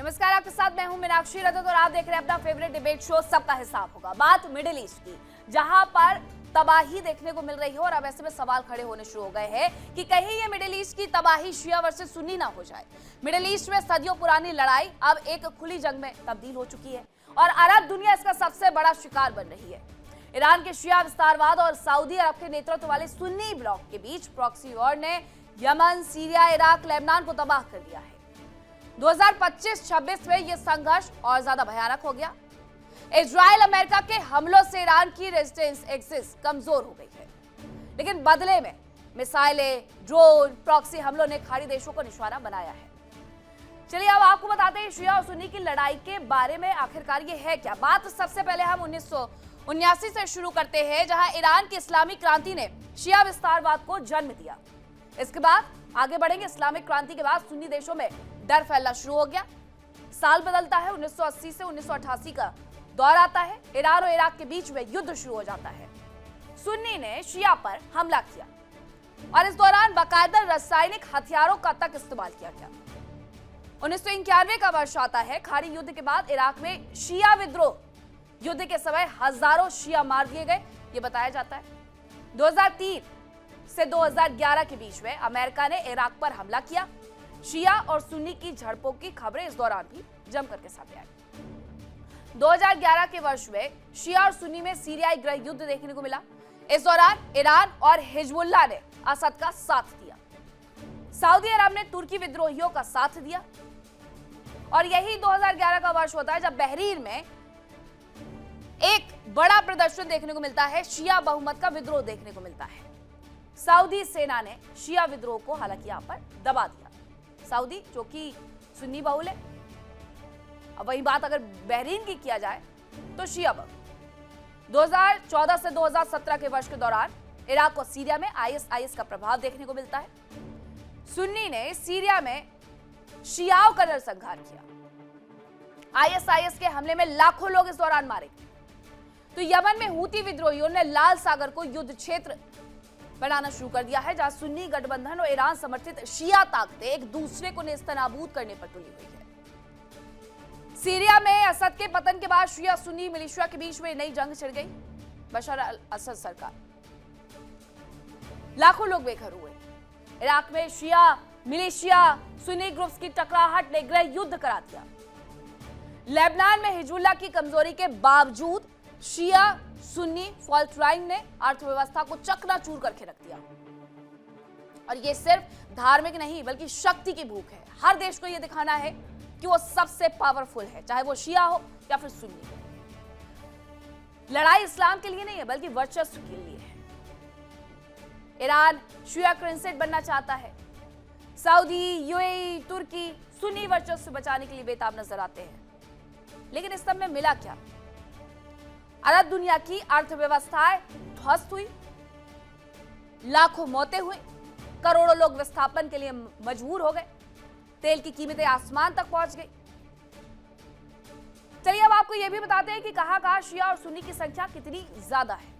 नमस्कार, आपके साथ मैं हूं मीनाक्षी रजत और आप देख रहे हैं अपना फेवरेट डिबेट शो सबका हिसाब होगा। बात मिडिल ईस्ट की, जहां पर तबाही देखने को मिल रही है और अब ऐसे में सवाल खड़े होने शुरू हो गए हैं कि कहीं ये मिडिल ईस्ट की तबाही शिया वर्सेस सुन्नी ना हो जाए। मिडिल ईस्ट में सदियों पुरानी लड़ाई अब एक खुली जंग में तब्दील हो चुकी है और अरब दुनिया इसका सबसे बड़ा शिकार बन रही है। ईरान के शिया विस्तारवाद और सऊदी अरब के नेतृत्व वाले सुन्नी ब्लॉक के बीच प्रॉक्सी वॉर ने यमन, सीरिया, इराक, लेबनान को तबाह कर दिया है। 2025-26 में यह संघर्ष और ज्यादा भयानक हो गया। इजराइल अमेरिका के हमलों से ईरान की रेजिस्टेंस एक्सिस कमजोर हो गई है, लेकिन बदले में मिसाइलें, ड्रोन, प्रॉक्सी हमलों ने खाड़ी देशों को निशाना बनाया है। चलिए अब आपको बताते हैं शिया और सुन्नी की लड़ाई के बारे में आखिरकार ये है क्या। बात सबसे पहले हम 1979 से शुरू करते हैं, जहां ईरान की इस्लामी क्रांति ने शिया विस्तारवाद को जन्म दिया। इसके बाद आगे बढ़ेंगे। इस्लामिक क्रांति के बाद सुन्नी देशों में डर फैलना शुरू हो गया। साल बदलता है, 1980 से 1988 का दौर आता है। ईरान और इराक के बीच में युद्ध शुरू हो जाता है। सुन्नी ने शिया पर हमला किया और इस दौरान बाकायदा रासायनिक हथियारों का तक इस्तेमाल किया गया। 1991 का वर्ष आता है। खाड़ी युद्ध के बाद इराक में शिया विद्रोह, युद्ध के समय हजारों शिया मार दिए गए, ये बताया जाता है। 2003 से 2011 के बीच में अमेरिका ने इराक पर हमला किया। शिया और सुन्नी की झड़पों की खबरें इस दौरान भी जमकर के सामने आई। 2011 के वर्ष में शिया और सुन्नी में सीरियाई गृह युद्ध देखने को मिला। इस दौरान ईरान और हिजबुल्लाह ने असद का साथ दिया। सऊदी अरब ने तुर्की विद्रोहियों का साथ दिया और यही 2011 का वर्ष होता है जब बहरीन में एक बड़ा प्रदर्शन देखने को मिलता है। शिया बहुमत का विद्रोह देखने को मिलता है। सऊदी सेना ने शिया विद्रोह को हालांकि यहां पर दबा दिया। सऊदी जो कि सुन्नी बहुल है। अब वही बात अगर बहरीन की किया जाए तो शिया बहुल। 2014 से 2017 के वर्ष के दौरान इराक और सीरिया में आईएसआईएस का प्रभाव देखने को मिलता है। सुन्नी ने सीरिया में शियाओं का नरसंहार किया। आईएसआईएस के हमले में लाखों लोग इस दौरान मारे गए। तो यमन में हूती विद्रोहियों ने लाल सागर को युद्ध क्षेत्र बनाना शुरू कर दिया है, जहां सुन्नी गठबंधन और ईरान समर्थित शिया ताकतें एक दूसरे को नेस्तनाबूद करने पर तुली हुई है। सीरिया में असद के पतन के बाद शिया सुन्नी मिलिशिया के बीच में नई जंग छिड़ गई। बशर अल असद सरकार, लाखों लोग बेघर हुए। इराक में शिया मिलिशिया सुन्नी ग्रुप्स की टकराहट ने गृह युद्ध करा दिया। लेबनान में हिजबुल्लाह की कमजोरी के बावजूद शिया सुन्नी फॉल्ट लाइन ने अर्थव्यवस्था को चकनाचूर करके रख दिया। और ये सिर्फ धार्मिक नहीं बल्कि शक्ति की भूख है। हर देश को यह दिखाना है कि वो सबसे पावरफुल है, चाहे वो शिया हो या फिर सुन्नी। लड़ाई इस्लाम के लिए नहीं है बल्कि वर्चस्व के लिए है। ईरान शिया क्रिंसेट बनना चाहता है। सऊदी, यूएई, तुर्की सुन्नी वर्चस्व बचाने के लिए बेताब नजर आते हैं। लेकिन इस सब में मिला क्या? अरब दुनिया की अर्थव्यवस्थाएं ध्वस्त हुई, लाखों मौतें हुई, करोड़ों लोग विस्थापन के लिए मजबूर हो गए, तेल की कीमतें आसमान तक पहुंच गई। चलिए अब आपको यह भी बताते हैं कि कहां-कहां शिया और सुन्नी की संख्या कितनी ज्यादा है।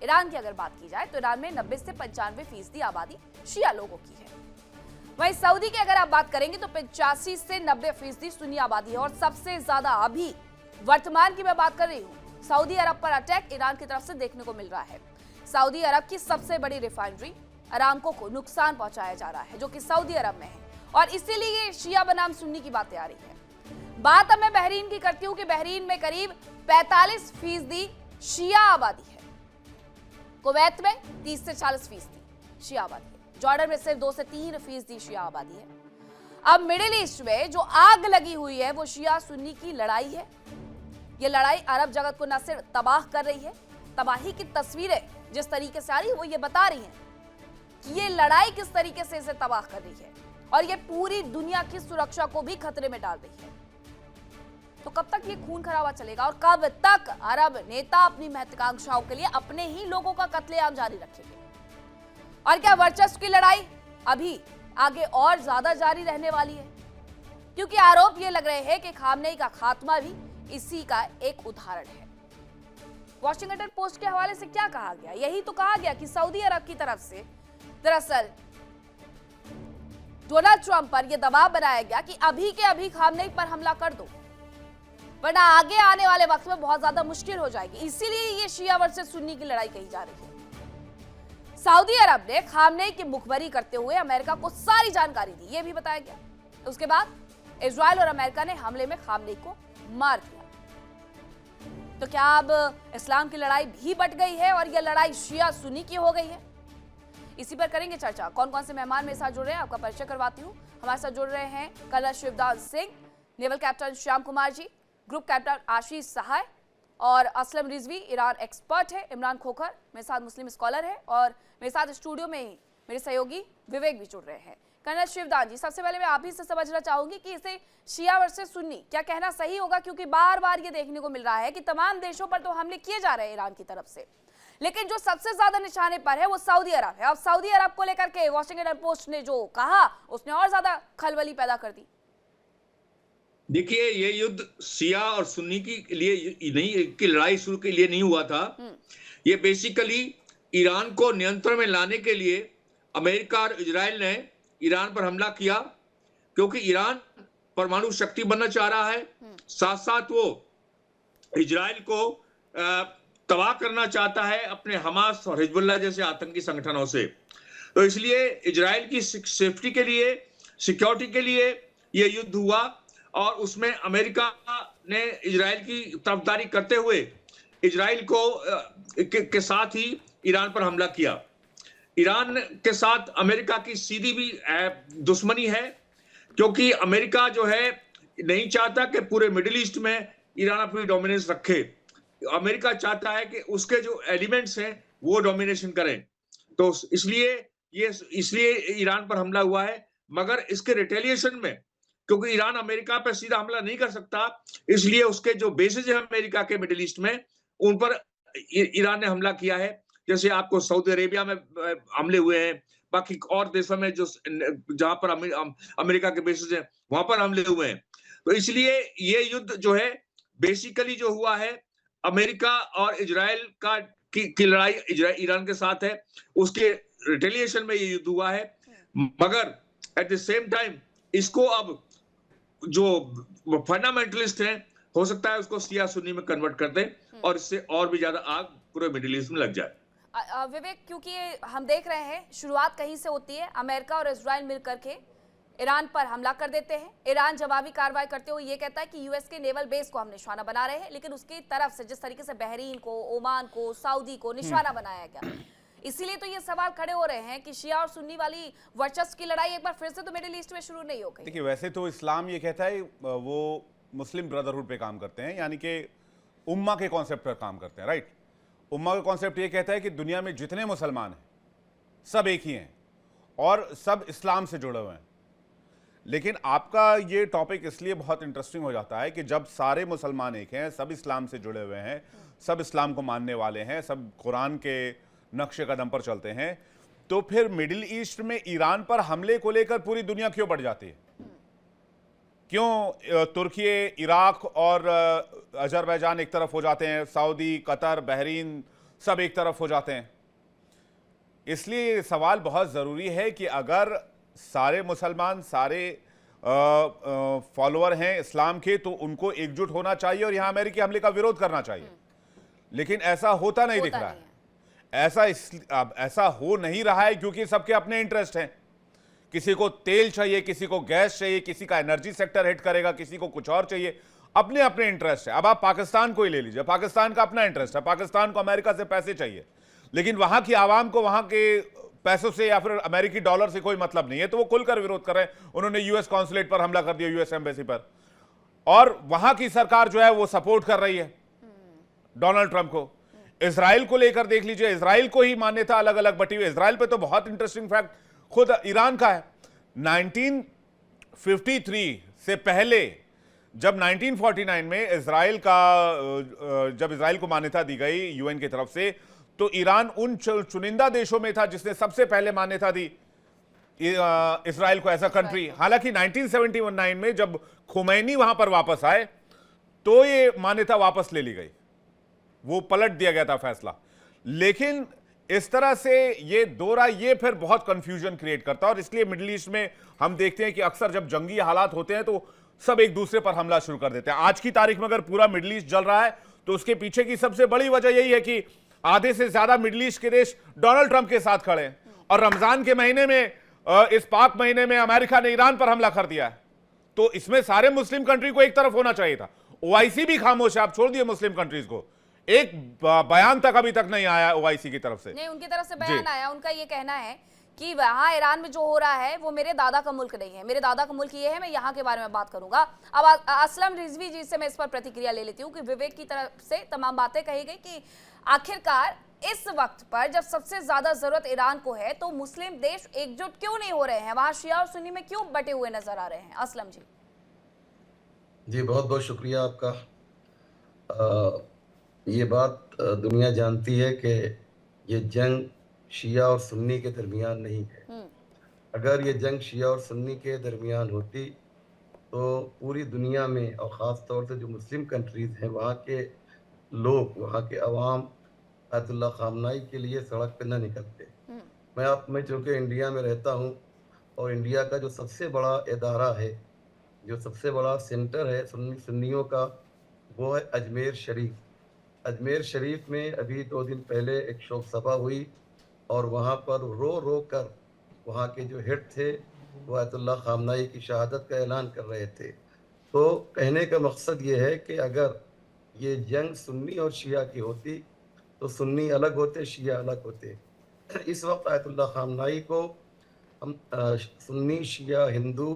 ईरान की अगर बात की जाए तो ईरान में 90 से 95% आबादी शिया लोगों की है। वहीं सऊदी की अगर आप बात करेंगे तो 85 से 90% सुन्नी आबादी है। और सबसे ज्यादा अभी वर्तमान की मैं बात कर रही हूं, सऊदी अरब पर अटैक ईरान की तरफ से देखने को मिल रहा है। सऊदी अरब की सबसे बड़ी रिफाइनरी अरामको को नुकसान पहुंचाया जा रहा है, जो कि सऊदी अरब में है, और इसीलिए शिया बनाम सुन्नी की बातें आ रही है। बात अब मैं बहरीन की करती हूं कि बहरीन में करीब 45% शिया आबादी है। कुवैत में 30 से 40% शिया आबादी है। जॉर्डन में सिर्फ 2 से 3% शिया आबादी है। अब मिडिल ईस्ट में जो आग लगी हुई है वो शिया सुन्नी की लड़ाई है। ये लड़ाई अरब जगत को न सिर्फ तबाह कर रही है, तबाही की तस्वीरें जिस तरीके से आ रही है वो ये बता रही हैं कि ये लड़ाई किस तरीके से इसे तबाह कर रही है और ये पूरी दुनिया की सुरक्षा को भी खतरे में डाल रही है। तो कब तक ये खून खराबा चलेगा और कब तक अरब नेता अपनी महत्वाकांक्षाओं के लिए अपने ही लोगों का कत्लेआम जारी रखेंगे? और क्या वर्चस्व की लड़ाई अभी आगे और ज्यादा जारी रहने वाली है? क्योंकि आरोप ये लग रहे हैं कि खामनेई का खात्मा भी इसी का एक उदाहरण है। वॉशिंगटन पोस्ट के हवाले से क्या कहा गया? यही तो कहा गया कि सऊदी अरब की तरफ से दरअसल डोनाल्ड ट्रंप पर यह दबाव बनाया गया कि अभी के अभी खामनेई पर हमला कर दो, वरना आगे आने वाले वक्त में बहुत ज्यादा मुश्किल हो जाएगी। इसीलिए ये शिया वर्सेस सुन्नी की लड़ाई कही जा रही है। सऊदी अरब ने खामनेई की मुखबरी करते हुए अमेरिका को सारी जानकारी दी, यह भी बताया गया। उसके बाद इजराइल और अमेरिका ने हमले में खामनेई को मार दिया। तो क्या अब इस्लाम की लड़ाई भी बट गई है और यह लड़ाई शिया सुन्नी की हो गई है? इसी पर करेंगे चर्चा। कौन कौन से मेहमान मेरे साथ जुड़ रहे हैं आपका परिचय करवाती हूँ। हमारे साथ जुड़ रहे हैं colonel Shivdan Singh, naval captain Shyam Kumar ji, group captain Ashish Sahay और असलम रिजवी ईरान एक्सपर्ट है, इमरान खोखर मेरे साथ मुस्लिम स्कॉलर है और मेरे साथ स्टूडियो में ही मेरे सहयोगी विवेक भी जुड़ रहे हैं। कर्नल शिवदान जी, सबसे पहले मैं आप ही से समझना चाहूंगी कि इसे शिया वर्सेस सुन्नी क्या कहना सही होगा, क्योंकि बार बार ये देखने को मिल रहा है कि तमाम देशों पर तो हमले किए जा रहे हैं ईरान की तरफ से, लेकिन जो सबसे ज्यादा निशाने पर है वो सऊदी अरब है। अब सऊदी अरब को लेकर के वॉशिंगटन पोस्ट ने जो कहा उसने और ज्यादा खलबली पैदा कर दी। देखिए, ये युद्ध शिया और सुन्नी की लिए नहीं, की लड़ाई शुरू के लिए नहीं हुआ था। ये बेसिकली ईरान को नियंत्रण में लाने के लिए अमेरिका और इजराइल ने ईरान पर हमला किया, क्योंकि ईरान परमाणु शक्ति बनना चाह रहा है, साथ साथ वो इजराइल को तबाह करना चाहता है अपने हमास और हिजबुल्लाह जैसे आतंकी संगठनों से। तो इसलिए इजराइल की सेफ्टी के लिए, सिक्योरिटी के लिए ये युद्ध हुआ और उसमें अमेरिका ने इजराइल की तरफदारी करते हुए इजराइल को के साथ ही ईरान पर हमला किया। ईरान के साथ अमेरिका की सीधी भी दुश्मनी है, क्योंकि अमेरिका जो है नहीं चाहता कि पूरे मिडिल ईस्ट में ईरान अपनी डोमिनेंस रखे। अमेरिका चाहता है कि उसके जो एलिमेंट्स हैं वो डोमिनेशन करें। तो इसलिए ईरान पर हमला हुआ है, मगर इसके रिटेलिएशन में, क्योंकि ईरान अमेरिका पर सीधा हमला नहीं कर सकता, इसलिए उसके जो बेसेस हैं अमेरिका के मिडिल ईस्ट में, उन पर ईरान ने हमला किया है। जैसे आपको सऊदी अरेबिया में हमले हुए हैं, बाकी और देशों में जो जहां पर अमेरिका के बेसेस हैं वहां पर हमले हुए हैं। तो इसलिए ये युद्ध जो है बेसिकली जो हुआ है अमेरिका और इजराइल की लड़ाई ईरान के साथ है, उसके रिटेलिएशन में ये युद्ध हुआ है। मगर एट द सेम टाइम इसको अब जो फंडामेंटलिस्ट हैं हो सकता है उसको शिया सुन्नी में कन्वर्ट कर दें और इससे और भी ज्यादा आग पूरे मिडिल ईस्ट में लग जाए। विवेक, क्योंकि हम देख रहे हैं शुरुआत कहीं से होती है, अमेरिका और इजराइल मिलकर के ईरान पर हमला कर देते हैं। ईरान जवाबी कार्रवाई करते हुए ये कहता है कि यूएस के नेवल बेस को हम निशाना बना रहे हैं, लेकिन उसकी तरफ से जिस तरीके से बहरीन को, ओमान को, सऊदी को निशाना बनाया गया, इसीलिए तो ये सवाल खड़े हो रहे हैं कि शिया और सुन्नी वाली वर्चस्व की लड़ाई एक बार फिर से तो मिडिल ईस्ट में शुरू नहीं हो गई। देखिए, वैसे तो इस्लाम ये कहता है वो मुस्लिम ब्रदरहुड पे काम करते हैं, यानी कि उम्मा के कॉन्सेप्ट पर काम करते हैं, राइट। उम्मा का कॉन्सेप्ट ये कहता है कि दुनिया में जितने मुसलमान हैं सब एक ही हैं और सब इस्लाम से जुड़े हुए हैं। लेकिन आपका ये टॉपिक इसलिए बहुत इंटरेस्टिंग हो जाता है कि जब सारे मुसलमान एक हैं, सब इस्लाम से जुड़े हुए हैं, सब इस्लाम को मानने वाले हैं, सब कुरान के नक्शे कदम पर चलते हैं, तो फिर मिडिल ईस्ट में ईरान पर हमले को लेकर पूरी दुनिया क्यों बढ़ जाती है? क्यों तुर्की, इराक और अजरबैजान एक तरफ हो जाते हैं, सऊदी, कतर, बहरीन सब एक तरफ हो जाते हैं? इसलिए सवाल बहुत ज़रूरी है कि अगर सारे मुसलमान, सारे फॉलोअर हैं इस्लाम के, तो उनको एकजुट होना चाहिए और यहाँ अमेरिकी हमले का विरोध करना चाहिए। लेकिन ऐसा होता नहीं दिख रहा है। ऐसा हो नहीं रहा है क्योंकि सबके अपने इंटरेस्ट हैं। किसी को तेल चाहिए, किसी को गैस चाहिए, किसी का एनर्जी सेक्टर हिट करेगा, किसी को कुछ और चाहिए, अपने अपने इंटरेस्ट है। अब आप पाकिस्तान को ही ले लीजिए, पाकिस्तान का अपना इंटरेस्ट है, पाकिस्तान को अमेरिका से पैसे चाहिए, लेकिन वहां की आवाम को वहां के पैसों से या फिर अमेरिकी डॉलर से कोई मतलब नहीं है, तो वो खुलकर विरोध कर रहे हैं। उन्होंने यूएस कॉन्सुलेट पर हमला कर दिया, यूएस एम्बेसी पर, और वहां की सरकार जो है वो सपोर्ट कर रही है डोनाल्ड ट्रंप को। इजराइल को लेकर देख लीजिए, इजराइल को ही मान्यता अलग अलग बटी हुई। इजराइल पे तो बहुत इंटरेस्टिंग फैक्ट खुद ईरान का है। 1953 से पहले जब 1949 में इजराइल को मान्यता दी गई यूएन की तरफ से, तो ईरान उन चुनिंदा देशों में था जिसने सबसे पहले मान्यता दी इजराइल को एज अ कंट्री। हालांकि 1979 में जब खुमैनी वहां पर वापस आए तो ये मान्यता वापस ले ली गई, वो पलट दिया गया था फैसला। लेकिन इस तरह से ये दौरा ये फिर बहुत कंफ्यूजन क्रिएट करता है, और इसलिए मिडिल ईस्ट में हम देखते हैं कि अक्सर जब जंगी हालात होते हैं तो सब एक दूसरे पर हमला शुरू कर देते हैं। आज की तारीख में अगर पूरा मिडिल ईस्ट जल रहा है तो उसके पीछे की सबसे बड़ी वजह यही है कि आधे से ज्यादा मिडिल ईस्ट के देश डोनाल्ड ट्रंप के साथ खड़े हैं, और रमजान के महीने में, इस पाक महीने में अमेरिका ने ईरान पर हमला कर दिया है। तो इसमें सारे मुस्लिम कंट्री को एक तरफ होना चाहिए था। ओआईसी भी खामोश है, आप छोड़ दिए मुस्लिम कंट्रीज को, एक बयान तक अभी तक नहीं आया ओआईसी की तरफ से। नहीं, उनकी तरफ से बयान आया, उनका ये कहना है कि वहां ईरान में जो हो रहा है वो मेरे दादा का मुल्क नहीं है, मेरे दादा का मुल्क ये है, मैं यहाँ के बारे में बात करूंगा। अब असलम रिजवी जी से मैं इस पर प्रतिक्रिया ले लेती हूँ कि विवेक की तरफ से तमाम बातें कही गई कि आखिरकार इस वक्त पर जब सबसे ज्यादा जरूरत ईरान को है तो मुस्लिम देश एकजुट क्यों नहीं हो रहे हैं, वहां शिया और सुन्नी में क्यों बटे हुए नजर आ रहे हैं? असलम जी। जी बहुत बहुत शुक्रिया आपका। ये बात दुनिया जानती है कि ये जंग शिया और सुन्नी के दरमियान नहीं है। अगर ये जंग शिया और सुन्नी के दरमियान होती तो पूरी दुनिया में और ख़ास तौर से जो मुस्लिम कंट्रीज़ हैं वहाँ के लोग, वहाँ के अवाम आयतुल्लाह ख़ामनाई के लिए सड़क पे न निकलते। मैं चूँकि इंडिया में रहता हूँ और इंडिया का जो सबसे बड़ा इदारा है, जो सबसे बड़ा सेंटर है सुन्नियों का, वो है अजमेर शरीफ। अजमेर शरीफ में अभी 2 दिन पहले एक शोक सभा हुई और वहाँ पर रो रो कर वहाँ के जो हेड थे वो आयतुल्लाह ख़ामनाई की शहादत का ऐलान कर रहे थे। तो कहने का मकसद ये है कि अगर ये जंग सुन्नी और शिया की होती तो सुन्नी अलग होते, शिया अलग होते। इस वक्त आयतुल्लाह ख़ामनाई को हम सुन्नी, शिया, हिंदू,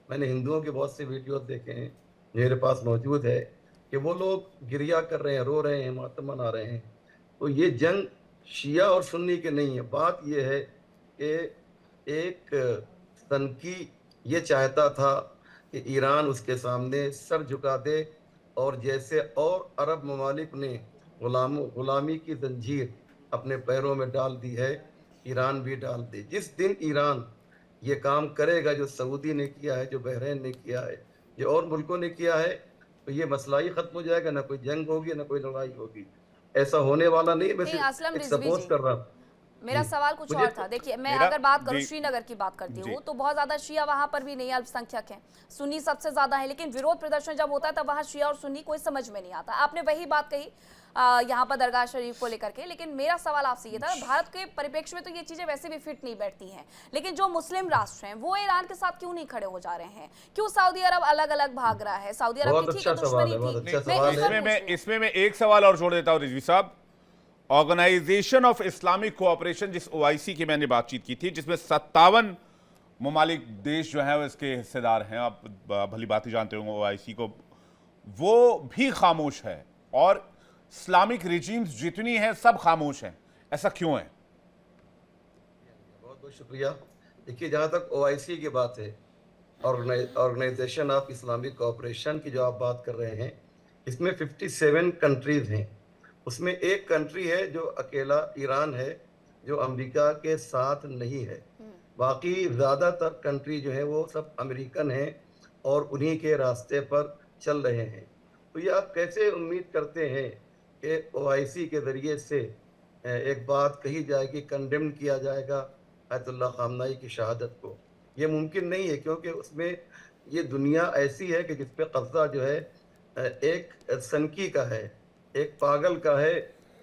मैंने हिंदुओं के बहुत से वीडियोस देखे हैं, मेरे पास मौजूद है, कि वो लोग गिरिया कर रहे हैं, रो रहे हैं, मातम मना रहे हैं। तो ये जंग शिया और सुन्नी के नहीं है। बात ये है कि एक सनकी ये चाहता था कि ईरान उसके सामने सर झुका दे, और जैसे और अरब ममालिक ने गुलामी की जंजीर अपने पैरों में डाल दी है, ईरान भी डाल दे। जिस दिन ईरान ये काम करेगा जो सऊदी ने किया है, जो बहरीन ने किया है, जो और मुल्कों ने किया है, तो ये मसला ही खत्म हो जाएगा, ना कोई जंग होगी ना कोई लड़ाई होगी। ऐसा होने वाला नहीं, मैं सिर्फ सपोज कर रहा हूँ। मेरा सवाल कुछ और था। देखिए, मैं अगर बात करूं श्रीनगर की बात करती हूँ तो बहुत ज्यादा शिया वहां पर भी नहीं, अल्पसंख्यक हैं, सुन्नी सबसे ज्यादा है, लेकिन विरोध प्रदर्शन जब होता है तब वहां शिया और सुन्नी कोई समझ में नहीं आता। आपने वही बात कही यहाँ पर दरगाह शरीफ को लेकर के, लेकिन मेरा सवाल आपसे ये था, भारत के परिप्रेक्ष्य में तो ये चीजें वैसे भी फिट नहीं बैठती हैं, लेकिन जो मुस्लिम राष्ट्र हैं वो ईरान के साथ क्यों नहीं खड़े हो जा रहे हैं? क्यों सऊदी अरब अलग अलग भाग रहा है? सऊदी अरब की ठीक है दुश्मनी थी। इसमें मैं एक सवाल और जोड़ देता हूँ रिजवी साहब। ऑर्गेनाइजेशन ऑफ इस्लामिक कोऑपरेशन, जिस ओआईसी की मैंने बातचीत की थी, जिसमें 57 ममालिक देश जो है वो इसके हिस्सेदार हैं, आप भली बात ही जानते होंगे ओआईसी को, वो भी खामोश है, और इस्लामिक रिजीम्स जितनी हैं सब खामोश हैं। ऐसा क्यों है? बहुत बहुत शुक्रिया। देखिए, जहाँ तक ओआईसी की बात है, ऑर्गेनाइजेशन ऑफ इस्लामिक कोऑपरेशन की जो आप बात कर रहे हैं, इसमें 57 कंट्रीज हैं। उसमें एक कंट्री है जो अकेला ईरान है, जो अमेरिका के साथ नहीं है। बाकी ज़्यादातर कंट्री जो है वो सब अमेरिकन हैं और उन्हीं के रास्ते पर चल रहे हैं। तो ये आप कैसे उम्मीद करते हैं कि ओआईसी के ज़रिए से एक बात कही जाएगी, कंडेम किया जाएगा आयतुल्लाह ख़ामनाई की शहादत को? ये मुमकिन नहीं है, क्योंकि उसमें ये दुनिया ऐसी है कि जिस पे कब्ज़ा जो है एक सनकी का है, एक पागल का है,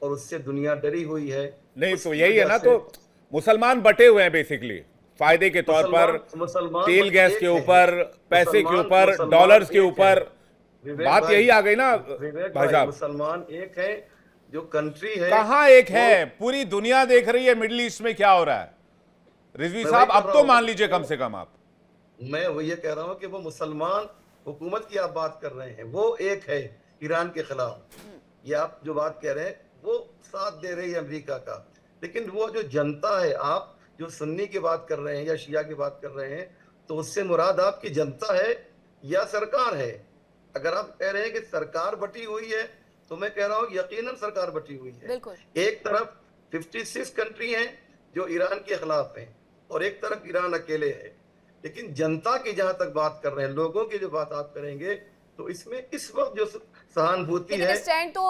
और उससे दुनिया डरी हुई है। नहीं तो यही है ना, तो मुसलमान बटे हुए हैं बेसिकली, फायदे के तौर पर तेल गैस के ऊपर, पैसे के ऊपर, डॉलर्स के ऊपर। बात यही आ गई ना भाई साहब। मुसलमान एक है, जो कंट्री है कहाँ एक है? पूरी दुनिया देख रही है मिडिल ईस्ट में क्या हो रहा है। रिजवी साहब, अब तो मान लीजिए कम से कम आप। मैं वो ये कह रहा हूँ कि वो मुसलमान हुकूमत की आप बात कर रहे हैं, वो एक है ईरान के खिलाफ। ये आप जो बात कह रहे हैं वो साथ दे रही है अमेरिका का, लेकिन वो जो जनता है, आप जो सुन्नी की बात कर रहे हैं या शिया की बात कर रहे हैं, तो उससे मुराद आपकी जनता है या सरकार है? अगर आप कह रहे हैं कि सरकार बटी हुई है, तो मैं कह रहा हूँ यकीनन सरकार बटी हुई है। एक तरफ 56 कंट्री हैं जो ईरान के खिलाफ हैं और एक तरफ ईरान अकेले है। लेकिन जनता की जहां तक बात कर रहे हैं, लोगों की जो बात आप करेंगे, तो इसमें इस वक्त जो सहानुभूति है, स्टैंड तो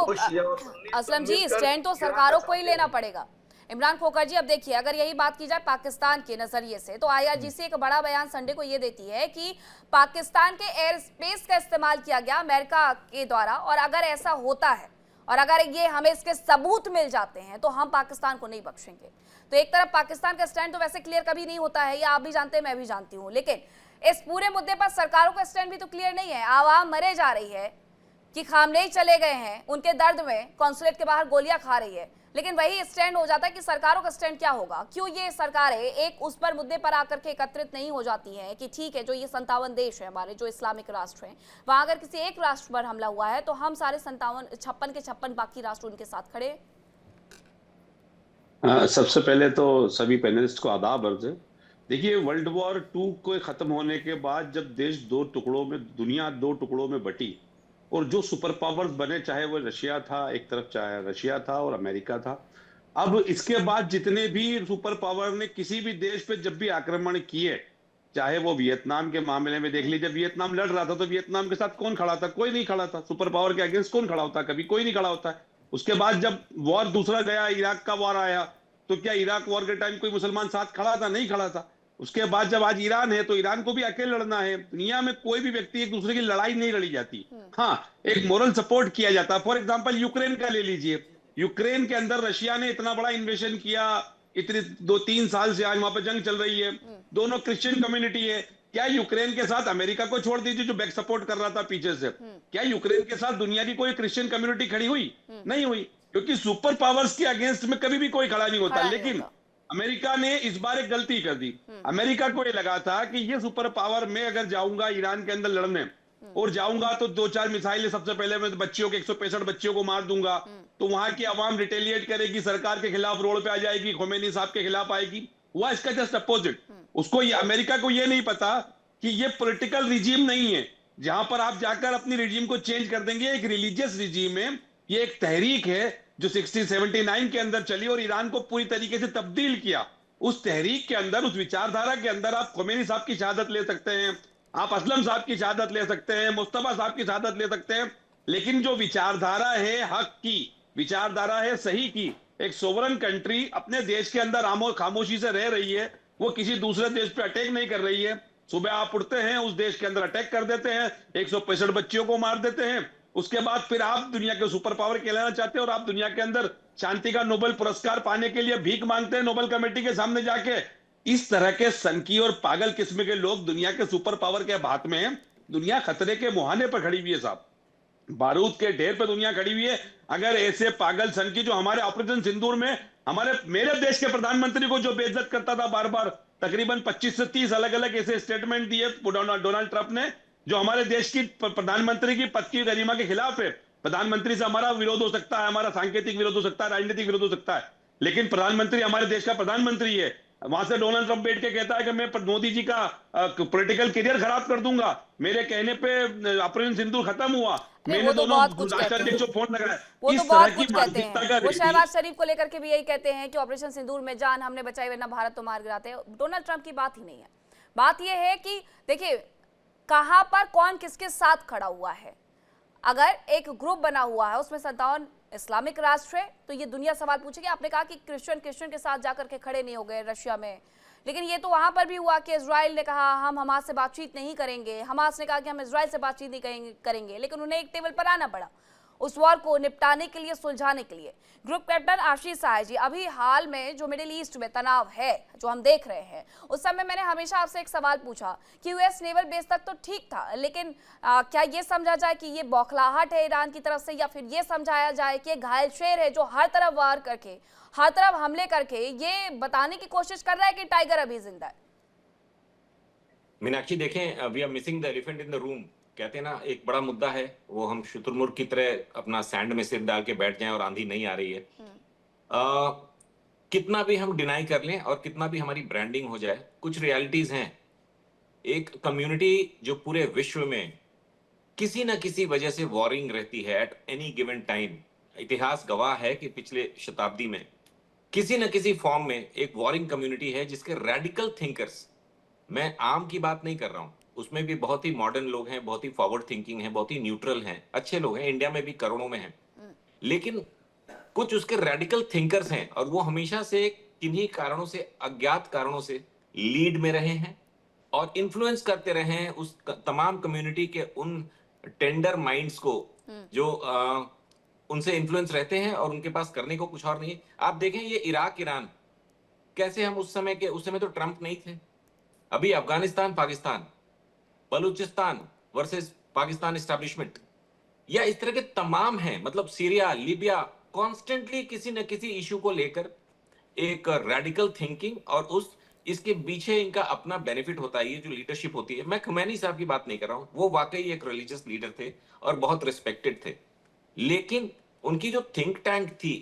असलम जी, स्टैंड तो सरकारों को ही लेना पड़ेगा। इमरान खोखर जी, अब देखिए, अगर यही बात की जाए पाकिस्तान के नजरिए से, तो IRGC एक बड़ा बयान संडे को ये देती है कि पाकिस्तान के एयर स्पेस का इस्तेमाल किया गया अमेरिका के द्वारा, और अगर ऐसा होता है और अगर ये हमें इसके सबूत मिल जाते हैं तो हम पाकिस्तान को नहीं बख्शेंगे। तो एक तरफ पाकिस्तान का स्टैंड तो वैसे क्लियर कभी नहीं होता है, ये आप भी जानते हैं, मैं भी जानती हूँ, लेकिन इस पूरे मुद्दे पर सरकारों का स्टैंड भी तो क्लियर नहीं है। आवाम मरे जा रही है कि खामनेई चले गए हैं, उनके दर्द में कॉन्सुलेट के बाहर गोलियां खा रही है, लेकिन वही स्टैंड हो जाता है कि सरकारों का स्टैंड क्या होगा। क्यों ये सरकारें एक उस पर मुद्दे पर आकर के एकत्रित नहीं हो जाती हैं कि ठीक है, जो ये 57 देश है हमारे, जो इस्लामिक राष्ट्र हैं, वहां अगर किसी एक राष्ट्र पर हमला हुआ है तो हम सारे 56 के 56 बाकी राष्ट्र उनके साथ खड़े। सबसे पहले तो सभी पैनलिस्ट को आदाब अर्ज है। देखिए, वर्ल्ड वॉर 2 को खत्म होने के बाद जब देश दुनिया दो टुकड़ों में बटी और जो सुपर पावर्स बने, चाहे वो रशिया था एक तरफ, चाहे रशिया था और अमेरिका था, अब इसके बाद जितने भी सुपर पावर ने किसी भी देश पे जब भी आक्रमण किए, चाहे वो वियतनाम के मामले में देख लीजिए, वियतनाम लड़ रहा था तो वियतनाम के साथ कौन खड़ा था? कोई नहीं खड़ा था। सुपर पावर के अगेंस्ट कौन खड़ा होता? कभी कोई नहीं खड़ा होता है। उसके बाद जब वॉर दूसरा गया, इराक का वॉर आया, तो क्या इराक वॉर के टाइम कोई मुसलमान साथ खड़ा था? नहीं खड़ा था। उसके बाद जब आज ईरान है तो ईरान को भी अकेले लड़ना है। दुनिया में कोई भी व्यक्ति एक दूसरे की लड़ाई नहीं लड़ी जाती, हाँ, एक मोरल सपोर्ट किया जाता है। फॉर एग्जांपल यूक्रेन का ले लीजिए, यूक्रेन के अंदर रशिया ने इतना बड़ा इन्वेशन किया, इतने 2-3 साल से आज वहां पर जंग चल रही है, दोनों क्रिश्चियन कम्युनिटी है। क्या यूक्रेन के साथ अमेरिका को छोड़ दीजिए जो बैक सपोर्ट कर रहा था पीछे से, क्या यूक्रेन के साथ दुनिया की कोई क्रिश्चियन कम्युनिटी खड़ी हुई? नहीं हुई, क्योंकि सुपर पावर्स के अगेंस्ट में कभी भी कोई खड़ा नहीं होता। लेकिन अमेरिका ने इस बार एक गलती कर दी। अमेरिका को ये लगा था कि ये सुपर पावर में अगर जाऊंगा ईरान के अंदर लड़ने और जाऊंगा तो 2-4 मिसाइलें, सबसे पहले मैं बच्चियों के 165 बच्चियों को मार दूंगा, तो वहां की आवाम रिटेलिएट करेगी, सरकार के खिलाफ रोड पे आ जाएगी, खोमेनी साहब के खिलाफ आएगी। हुआ इसका जस्ट अपोजिट। उसको अमेरिका को ये नहीं पता कि ये पॉलिटिकल रिजीम नहीं है जहां पर आप जाकर अपनी रिजीम को चेंज कर देंगे। एक रिलीजियस रिजीम है, ये एक तहरीक है जो 1679 के अंदर चली और ईरान को पूरी तरीके से तब्दील किया। उस तहरीक के अंदर, उस विचारधारा के अंदर आप खोमेनी साहब की शहादत ले सकते हैं, आप असलम साहब की शहादत ले सकते हैं, मुस्तफा साहब की शहादत ले सकते हैं, लेकिन जो विचारधारा है हक की, विचारधारा है सही की, एक सोवरन कंट्री अपने देश के अंदर खामोशी से रह रही है, वो किसी दूसरे देश पे अटैक नहीं कर रही है। सुबह आप उठते हैं, उस देश के अंदर अटैक कर देते हैं, 165 बच्चियों को मार देते हैं, उसके बाद फिर आप दुनिया के सुपर पावर कहलाना चाहते हैं और आप दुनिया के अंदर शांति का नोबेल पुरस्कार पाने के लिए भीख मांगते हैं नोबेल कमेटी के सामने जाके। इस तरह के सनकी और पागल किस्म के लोग दुनिया के सुपर पावर के हाथ में हैं। दुनिया खतरे के मुहाने पर खड़ी हुई है साहब, बारूद के ढेर पे दुनिया खड़ी हुई है। अगर ऐसे पागल सनकी जो हमारे ऑपरेशन सिंदूर में मेरे देश के प्रधानमंत्री को जो बेइज्जत करता था बार बार, तकरीबन 25 से 30 अलग अलग ऐसे स्टेटमेंट दिए डोनाल्ड ट्रंप ने जो हमारे देश की प्रधानमंत्री की पद की गरिमा के खिलाफ है। प्रधानमंत्री से हमारा विरोध हो सकता है, हमारा सांकेतिक विरोध हो सकता है, राजनीतिक विरोध हो सकता है, लेकिन प्रधानमंत्री हमारे देश का प्रधानमंत्री है। वहां से डोनाल्ड ट्रंप बैठ के कहता है कि मैं मोदी जी का पॉलिटिकल करियर खराब कर दूंगा, मेरे कहने पे ऑपरेशन सिंदूर खत्म हुआ, मैंने दोनों राष्ट्राध्यक्ष को फोन लगाया। वो तो बहुत कुछ कहते हैं। वो शहबाज शरीफ को लेकर के भी यही कहते हैं कि ऑपरेशन सिंदूर में जान हमने बचाई वरना भारत तो मार गिराते। डोनाल्ड ट्रंप की बात ही नहीं है। बात यह है कि देखिए कहां पर कौन किसके साथ खड़ा हुआ है। अगर एक ग्रुप बना हुआ है उसमें 57 इस्लामिक राष्ट्र है तो ये दुनिया सवाल पूछेगी। आपने कहा कि क्रिश्चियन के साथ जाकर के खड़े नहीं हो गए रशिया में, लेकिन ये तो वहां पर भी हुआ कि इजराइल ने कहा हम हमास से बातचीत नहीं करेंगे, हमास ने कहा कि हम इजराइल से बातचीत नहीं करेंगे, लेकिन उन्हें एक टेबल पर आना पड़ा उस वॉर को निपटाने के लिए, सुलझाने के लिए। ग्रुप कैप्टन आशीष सहाय जी, अभी हाल में जो मिडिल ईस्ट में तनाव है जो हम देख रहे हैं, उस समय मैंने हमेशा आपसे एक सवाल पूछा कि यूएस नेवल बेस तक तो ठीक था, लेकिन क्या ये समझा जाए कि ये बौखलाहट है ईरान की तरफ से, या फिर ये समझाया जाए कि घायल शेर है जो हर तरफ वार करके, हर तरफ हमले करके ये बताने की कोशिश कर रहा है कि टाइगर अभी जिंदा है। मीनाक्षी देखें, we are missing the elephant in the room. कहते हैं ना, एक बड़ा मुद्दा है, वो हम शुतुरमुर्ग की तरह अपना सैंड में सिर डाल के बैठ जाएं और आंधी नहीं आ रही है। कितना भी हम डिनाई कर लें और कितना भी हमारी ब्रांडिंग हो जाए, कुछ रियलिटीज हैं। एक कम्युनिटी जो पूरे विश्व में किसी न किसी वजह से वॉरिंग रहती है एट एनी गिवन टाइम। इतिहास गवाह है कि पिछले शताब्दी में किसी न किसी फॉर्म में एक वॉरिंग कम्युनिटी है जिसके रेडिकल थिंकर्स, मैं आम की बात नहीं कर रहा हूं, उसमें भी बहुत ही मॉडर्न लोग हैं, बहुत ही फॉरवर्ड थिंकिंग है, बहुत ही न्यूट्रल हैं, अच्छे लोग हैं, इंडिया में भी करोड़ों में हैं, लेकिन कुछ उसके रेडिकल थिंकर्स हैं और वो हमेशा से किन्हीं कारणों से, अज्ञात कारणों से लीड में रहे हैं और इन्फ्लुएंस करते रहे हैं उस तमाम कम्युनिटी के उन टेंडर माइंड्स को जो उनसे इन्फ्लुएंस रहते हैं और उनके पास करने को कुछ और नहीं है। आप देखें ये इराक ईरान, कैसे हम उस समय तो ट्रंप नहीं थे, अभी अफगानिस्तान पाकिस्तान, बलूचिस्तान वर्सेस पाकिस्तान एस्टैब्लिशमेंट, या इस तरह के तमाम हैं, मतलब सीरिया, लीबिया, कॉन्स्टेंटली किसी न किसी इशू को लेकर एक रेडिकल थिंकिंग और इसके पीछे इनका अपना बेनिफिट होता है। ये जो लीडरशिप होती है, मैं खुमैनी साहब की बात नहीं कर रहा हूं, वो वाकई एक रिलीजियस लीडर थे और बहुत रिस्पेक्टेड थे, लेकिन उनकी जो थिंक टैंक थी,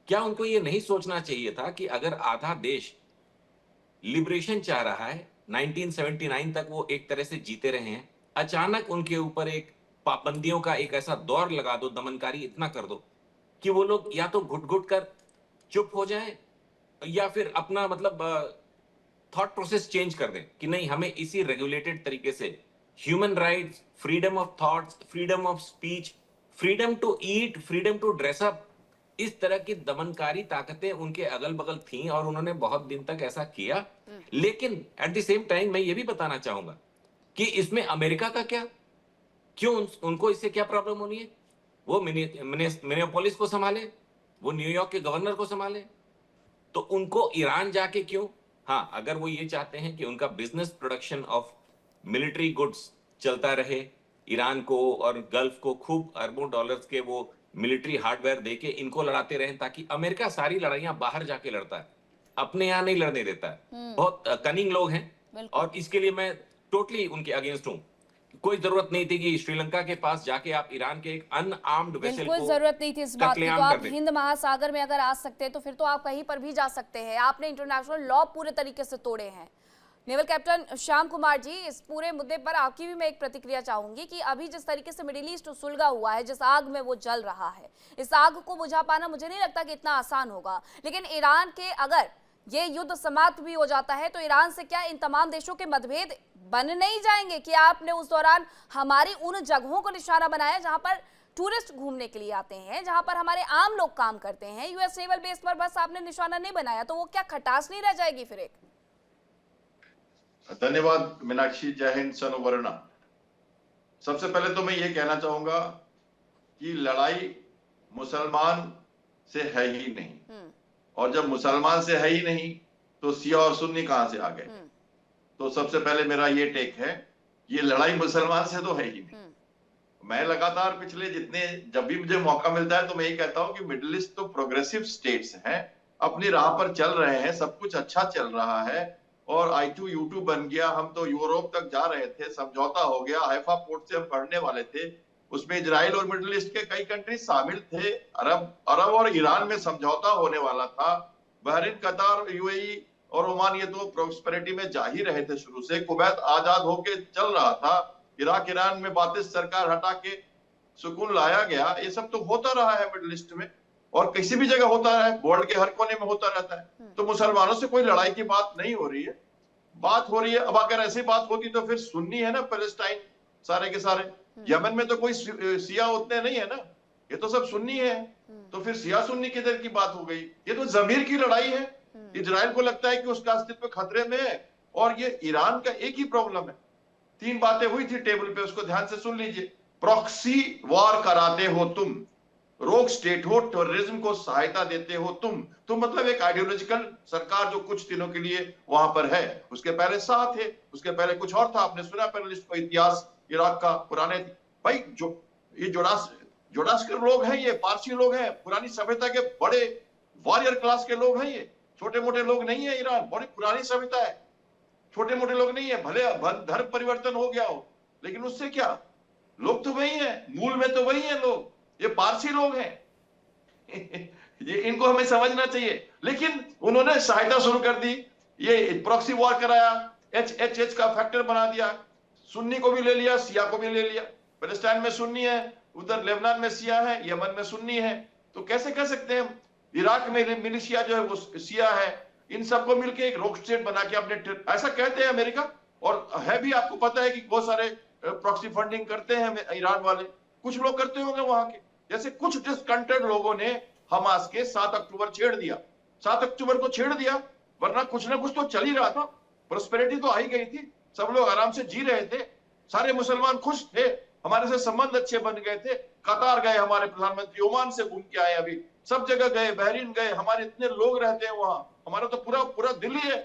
क्या उनको ये नहीं सोचना चाहिए था कि अगर आधा देश लिबरेशन चाह रहा है, 1979 तक वो एक तरह से जीते रहे हैं, अचानक उनके ऊपर एक पाबंदियों का एक ऐसा दौर लगा दो, दमनकारी इतना कर दो कि वो लोग या तो घुट घुट कर चुप हो जाएं या फिर अपना मतलब थॉट प्रोसेस चेंज कर दें कि नहीं, हमें इसी रेगुलेटेड तरीके से human rights, freedom of thoughts, freedom of speech, freedom to eat, freedom to dress up, इस तरह की दमनकारी ताकतें उनके अगल बगल थीं और उन्होंने बहुत दिन तक ऐसा किया। लेकिन एट द सेम टाइम मैं ये भी बताना चाहूंगा कि इसमें अमेरिका का क्या, क्यों उनको इससे क्या प्रॉब्लम होनी है? वो मिनियापोलिस को संभाले, वो न्यूयॉर्क के गवर्नर को संभाले, तो उनको ईरान जाके क्यों? हाँ, अगर वो ये चाहते हैं कि उनका business production of military goods चलता रहे, ईरान को और गल्फ को खूब अरबों डॉलर्स के वो मिलिट्री हार्डवेयर देके इनको लड़ाते रहें, ताकि अमेरिका सारी लड़ाइयां बाहर जाके लड़ता है, अपने यहाँ नहीं लड़ने देता है। बहुत कनिंग लोग हैं और इसके लिए मैं टोटली उनके अगेंस्ट हूँ। कोई जरूरत नहीं थी कि श्रीलंका के पास जाके आप ईरान के एक अनआर्म्ड वेसल को, बिल्कुल जरूरत नहीं थी इस बात की। तो कत्लेआम आप कर दें। हिंद महासागर में अगर आ सकते हैं तो फिर तो आप कहीं पर भी जा सकते हैं। आपने इंटरनेशनल लॉ पूरे तरीके से तोड़े हैं। नेवल कैप्टन श्याम कुमार जी, इस पूरे मुद्दे पर आपकी भी मैं एक प्रतिक्रिया चाहूंगी कि अभी जिस तरीके से मिडिल ईस्ट सुलगा हुआ है, जिस आग में वो जल रहा है, इस आग को बुझा पाना मुझे नहीं लगता कि इतना आसान होगा। लेकिन ईरान के अगर ये युद्ध समाप्त भी हो जाता है तो ईरान से क्या इन तमाम देशों के मतभेद बन नहीं जाएंगे कि आपने उस दौरान हमारी उन जगहों को निशाना बनाया जहां पर टूरिस्ट घूमने के लिए आते हैं, जहां पर हमारे आम लोग काम करते हैं, यूएस नेवल बेस पर बस आपने निशाना नहीं बनाया, तो वो क्या खटास नहीं रह जाएगी फिर एक? धन्यवाद मीनाक्षी, जय हिंद, सनोवर्णा। सबसे पहले तो मैं ये कहना चाहूंगा कि लड़ाई मुसलमान से है ही नहीं, और जब मुसलमान से है ही नहीं तो शिया और सुन्नी कहां से आ गए? तो सबसे पहले मेरा ये टेक है, ये लड़ाई मुसलमान से तो है ही नहीं। मैं लगातार पिछले जब भी मुझे मौका मिलता है तो मैं ये कहता हूं कि मिडिल ईस्ट तो प्रोग्रेसिव स्टेट्स हैं, अपनी राह पर चल रहे हैं, सब कुछ अच्छा चल रहा है, और I2U2 बन गया, हम तो यूरोप तक जा रहे थे, समझौता हो गया, हैफा पोर्ट से हम पढ़ने वाले थे, उसमें इजराइल और मिडिल ईस्ट के कई कंट्री शामिल थे, अरब और ईरान में समझौता होने वाला था, बहरीन, कतार, यूएई और ओमान ये तो प्रोस्पेरिटी में जा ही रहे थे शुरू से, कुवैत आजाद होके चल रहा था, इराक ईरान में बातिस सरकार हटा के सुकून लाया गया। ये सब तो होता रहा है मिडिल ईस्ट में, और किसी भी जगह होता रहा है, वर्ल्ड के हर कोने में होता रहता है। तो मुसलमानों से कोई लड़ाई की बात नहीं हो रही है, बात हो रही है। अब अगर ऐसी बात होती तो फिर सुन्नी है ना पैलेस्टाइन सारे के सारे, यमन में तो कोई शिया उतने नहीं है ना, ये तो सब सुन्नी है, तो फिर शिया सुन्नी किधर की बात हो गई? ये तो जमीर की लड़ाई है। इजराइल को लगता है कि उसका अस्तित्व खतरे में है, और ये ईरान का एक ही प्रॉब्लम है। 3 बातें हुई थी टेबल पे, उसको ध्यान से सुन लीजिए। प्रॉक्सी वॉर कराते हो तुम, रोग स्टेट हो, टेररिज्म को सहायता देते हो तुम मतलब एक आइडियोलॉजिकल सरकार जो कुछ दिनों के लिए वहां पर है। उसके पहले साथ है, उसके पहले कुछ और था, आपने सुना पैनलिस्ट को इतिहास इराक का पुराने भाई, जो ये जोडास्कर लोग हैं, ये पारसी लोग हैं, पुरानी सभ्यता के बड़े वॉरियर क्लास के लोग हैं, ये छोटे मोटे लोग नहीं है। ईरान बड़ी पुरानी सभ्यता है, छोटे मोटे लोग नहीं है। भले धर्म परिवर्तन हो गया हो, लेकिन उससे क्या, लोग तो वही है, मूल में तो वही है लोग, ये पारसी लोग हैं। ये इनको हमें समझना चाहिए। लेकिन उन्होंने सहायता शुरू कर दी, ये प्रॉक्सी वॉर कराया, एच का फैक्टर बना दिया, सुन्नी को भी ले लिया, शिया को भी ले लिया। पैलेस्टाइन में सुन्नी है, उधर लेबनान में शिया है, यमन में सुन्नी है, तो कैसे कह सकते हैं? इराक में मिलिशिया जो है वो शिया है। इन सबको मिलकर एक रोक स्टेट बना के अपने, ऐसा कहते हैं अमेरिका, और है भी, आपको पता है कि बहुत सारे प्रॉक्सी फंडिंग करते हैं ईरान वाले, कुछ लोग करते होंगे वहां के। जैसे कुछ डिस्कंटेंट लोगों ने हमास के 7 अक्टूबर छेड़ दिया। 7 अक्टूबर को छेड़ दिया, वरना कुछ ना कुछ तो चल ही रहा था, प्रोस्पेरिटी तो आ ही गई थी, सब लोग आराम से जी रहे थे, सारे मुसलमान खुश थे, हमारे से संबंध अच्छे बन गए थे। कतार गए हमारे प्रधानमंत्री, ओमान से घूम के आए, अभी सब जगह गए, बहरीन गए, हमारे इतने लोग रहते हैं वहां, हमारा तो पूरा पूरा दिल ही है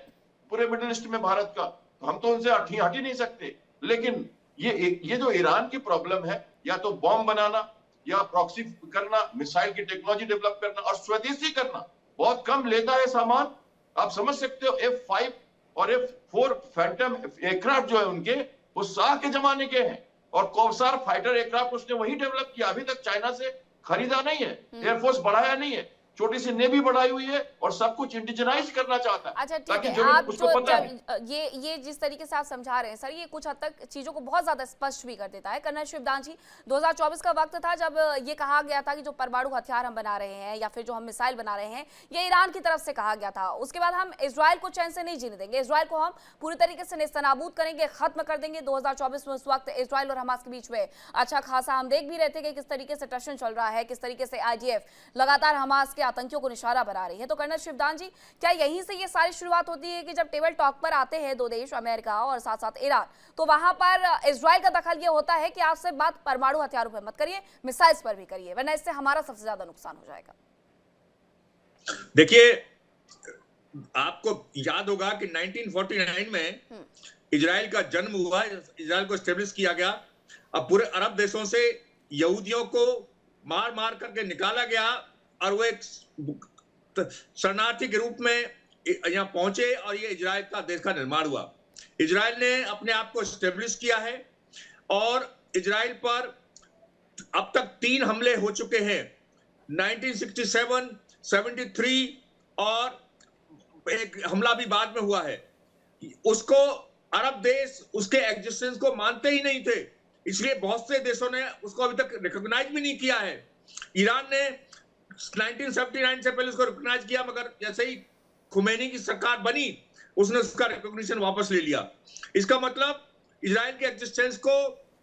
पूरे मिडिल ईस्ट में भारत का, तो हम तो उनसे हट ही नहीं सकते। लेकिन ये जो ईरान की प्रॉब्लम है, या तो बॉम्ब बनाना या प्रॉक्सी करना, मिसाइल की टेक्नोलॉजी डेवलप करना और स्वदेशी करना, बहुत कम लेता है सामान। आप समझ सकते हो F5 और F4 फैंटम एयरक्राफ्ट जो है उनके, वो शाह के जमाने के हैं, और कौसार फाइटर एयरक्राफ्ट उसने वही डेवलप किया, अभी तक चाइना से खरीदा नहीं है, एयरफोर्स बढ़ाया नहीं है, छोटी सी नेवी बढ़ाई हुई है, और सब कुछ इंडिजनाइज करना चाहता है। अच्छा ठीक ताकि है, जरूर आप उसको जो पता है। ये जिस तरीके से आप समझा रहे हैं सर, ये कुछ हद तक चीजों को बहुत ज्यादा स्पष्ट भी कर देता है। कर्नल शिवदान जी, 2024 का वक्त था जब ये कहा गया था कि जो परमाणु हथियार हम बना रहे हैं या फिर जो हम मिसाइल बना रहे हैं, ये ईरान की तरफ से कहा गया था। उसके बाद हम इजराइल को चैन से नहीं जीने देंगे, इजराइल को हम पूरी तरीके से नेस्तनाबूद करेंगे, खत्म कर देंगे। 2024 में उस वक्त इजराइल और हमास के बीच में अच्छा खासा हम देख भी रहे थे कि किस तरीके से टेंशन चल रहा है, किस तरीके से IDF लगातार हमास के आतंकियों को निशाना बना रही है। तो कर्नल शिवदान जी, क्या यहीं से ये सारी शुरुआत होती है कि जब टेबल टॉक पर आते हैं दो देश, अमेरिका और साथ साथ ईरान, तो वहां पर इजराइल का दखल ये होता है कि आपसे बात परमाणु हथियारों पर मत करिए, मिसाइल्स पर भी करिए, वरना इससे हमारा सबसे ज्यादा नुकसान हो जाएगा। देखिए, आपको याद होगा कि 1949 में इजराइल का जन्म हुआ, इजराइल को एस्टेब्लिश किया गया। अब पूरे अरब देशों से यहूदियों को मार मार करके निकाला गया, और वो एक शरणार्थी के रूप में यहाँ पहुंचे, और ये इजराइल का देश का निर्माण हुआ। इजराइल ने अपने आप को एस्टेब्लिश किया है, और इजराइल पर अब तक 3 हमले हो चुके हैं, 1967, 73 और एक हमला भी बाद में हुआ है। उसको अरब देश उसके एग्जिस्टेंस को मानते ही नहीं थे, इसलिए बहुत से देशों ने उसको अभी तक रिकॉग्नाइज भी नहीं किया है। ईरान ने 1979 से पहले उसको रिकॉग्नाइज किया, मगर जैसे ही खुमैनी की सरकार बनी, उसने उसका रिकॉग्निशन वापस ले लिया। इसका मतलब इजराइल के एग्जिस्टेंस को